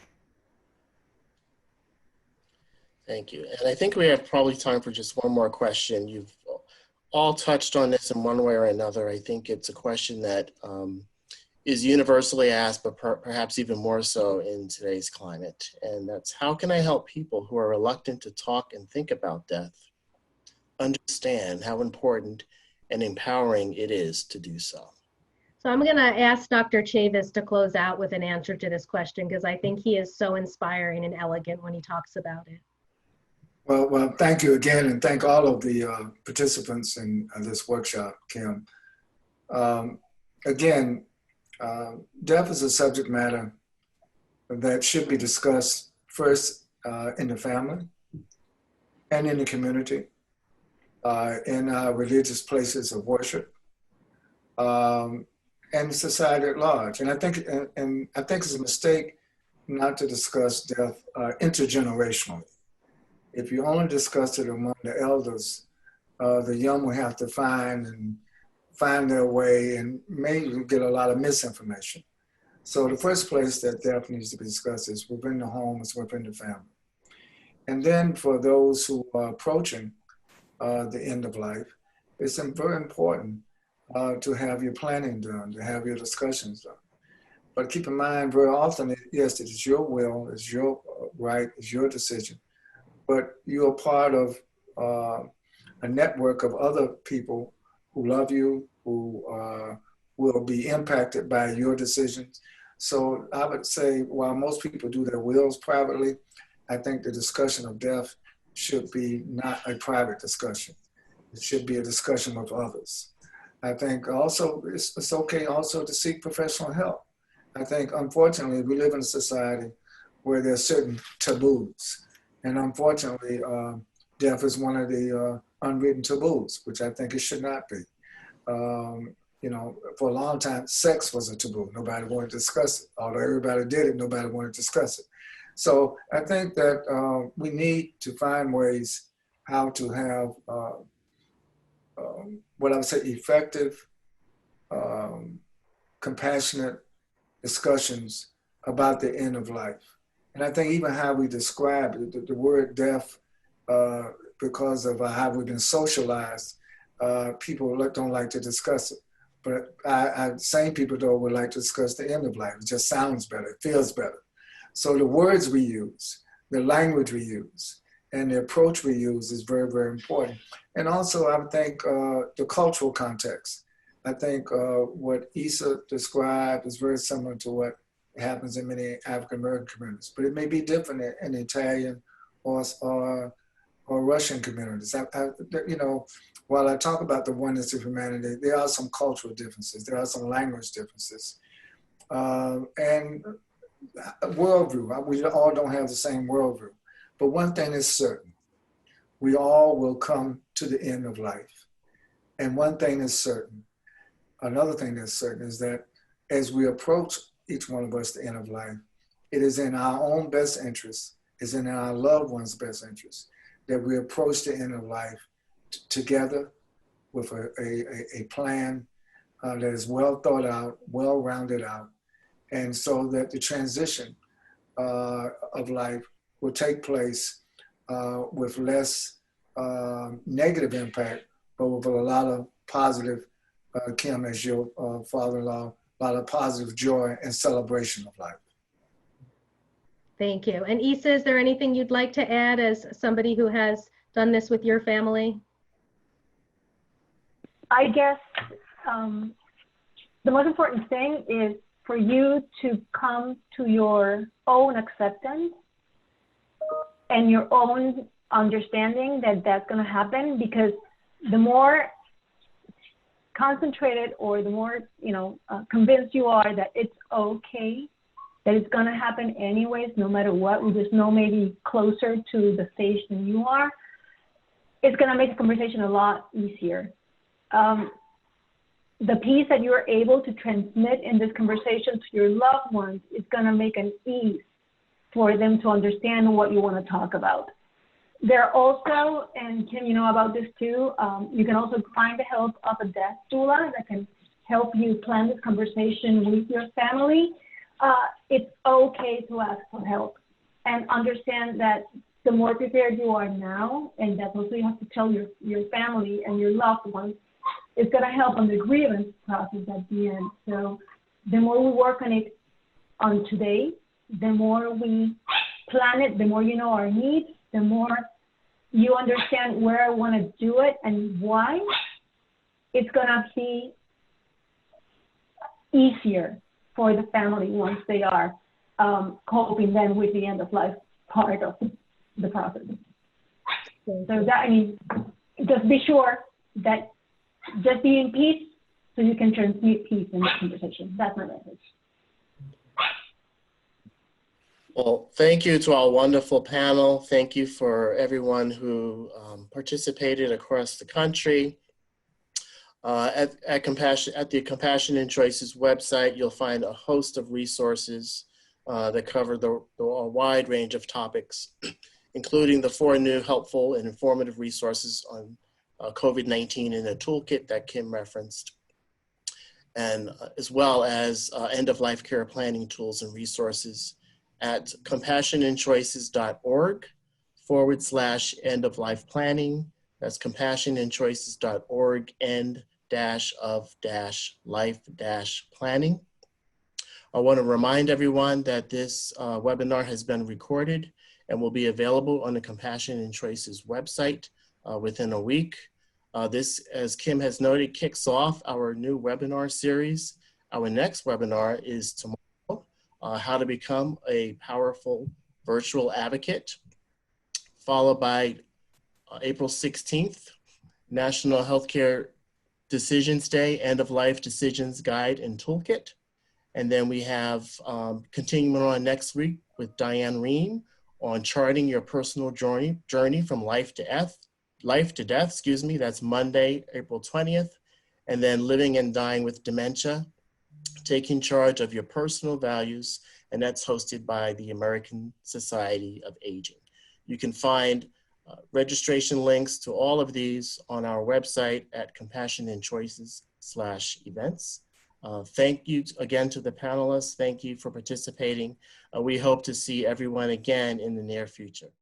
Thank you. And I think we have probably time for just one more question. You've all touched on this in one way or another. I think it's a question that is universally asked, but perhaps even more so in today's climate. And that's, how can I help people who are reluctant to talk and think about death understand how important and empowering it is to do so? So I'm going to ask Dr. Chavez to close out with an answer to this question because I think he is so inspiring and elegant when he talks about it. Well, thank you again, and thank all of the participants in this workshop, Kim. Again, death is a subject matter that should be discussed first in the family and in the community, in our religious places of worship. and society at large. And I think it's a mistake not to discuss death intergenerationally. If you only discuss it among the elders, the young will have to find their way and maybe get a lot of misinformation. So the first place that death needs to be discussed is within the home, is within the family. And then for those who are approaching the end of life, it's very important to have your planning done, to have your discussions done. But keep in mind, very often, yes, it is your will, it's your right, it's your decision, but you're part of a network of other people who love you, who will be impacted by your decisions. So I would say, while most people do their wills privately, I think the discussion of death should be not a private discussion. It should be a discussion with others. I think also it's okay also to seek professional help. I think, unfortunately, we live in a society where there are certain taboos. And unfortunately, death is one of the unwritten taboos, which I think it should not be. You know, for a long time, sex was a taboo. Nobody wanted to discuss it. Although everybody did it, nobody wanted to discuss it. So I think that we need to find ways how to have what I would say effective, compassionate discussions about the end of life. And I think even how we describe it, the word death, because of how we've been socialized, people don't like to discuss it. But sane people though would like to discuss the end of life. It just sounds better, it feels better. So the words we use, the language we use, and the approach we use is very, very important. And also I would think the cultural context. I think what Issa described is very similar to what happens in many African-American communities, but it may be different in Italian or Russian communities. You know, while I talk about the oneness of humanity, there are some cultural differences, there are some language differences, and worldview. We all don't have the same worldview, but one thing is certain: we all will come to the end of life. And one thing is certain. Another thing that's certain is that as we approach each one of us the end of life, it is in our own best interest, is in our loved ones' best interest, that we approach the end of life together with a plan that is well thought out, well rounded out, and so that the transition of life will take place with less negative impact, but with a lot of positive, Kim, as your father-in-law, a lot of positive joy and celebration of life. Thank you. And Issa, is there anything you'd like to add as somebody who has done this with your family? I guess the most important thing is for you to come to your own acceptance and your own understanding that that's going to happen, because the more concentrated or the more, convinced you are that it's okay, that it's going to happen anyways, no matter what, we just know maybe closer to the stage than you are, it's going to make the conversation a lot easier. The piece that you're able to transmit in this conversation to your loved ones is going to make an ease for them to understand what you want to talk about. There are also, and Kim, you know about this too, you can also find the help of a death doula that can help you plan this conversation with your family. It's okay to ask for help and understand that the more prepared you are now, and that's also you have to tell your family and your loved ones, it's going to help on the grievance process at the end. So the more we work on it on today, the more we plan it, the more you know our needs, the more you understand where I want to do it and why, it's going to be easier for the family once they are coping then with the end of life part of the process. So that, just be sure that just be in peace so you can transmit peace in the conversation. That's my message. Well, thank you to our wonderful panel. Thank you for everyone who participated across the country. At the Compassion and Choices website, you'll find a host of resources that cover a wide range of topics, including the 4 new helpful and informative resources on COVID-19 in a toolkit that Kim referenced, and as well as end-of-life care planning tools and resources at compassionandchoices.org/end-of-life planning. That's compassionandchoices.org end-of-life-planning. I want to remind everyone that this webinar has been recorded and will be available on the Compassion and Choices website within a week. This, as Kim has noted, kicks off our new webinar series. Our next webinar is tomorrow, How to Become a Powerful Virtual Advocate, followed by April 16th, National Healthcare Decisions Day, End of Life Decisions Guide and Toolkit. And then we have continuing on next week with Diane Ream on charting your personal journey from life to death, that's Monday, April 20th. And then Living and Dying with Dementia, Taking Charge of Your Personal Values, and that's hosted by the American Society of Aging. You can find registration links to all of these on our website at compassionandchoices/events. Thank you again to the panelists. Thank you for participating. We hope to see everyone again in the near future.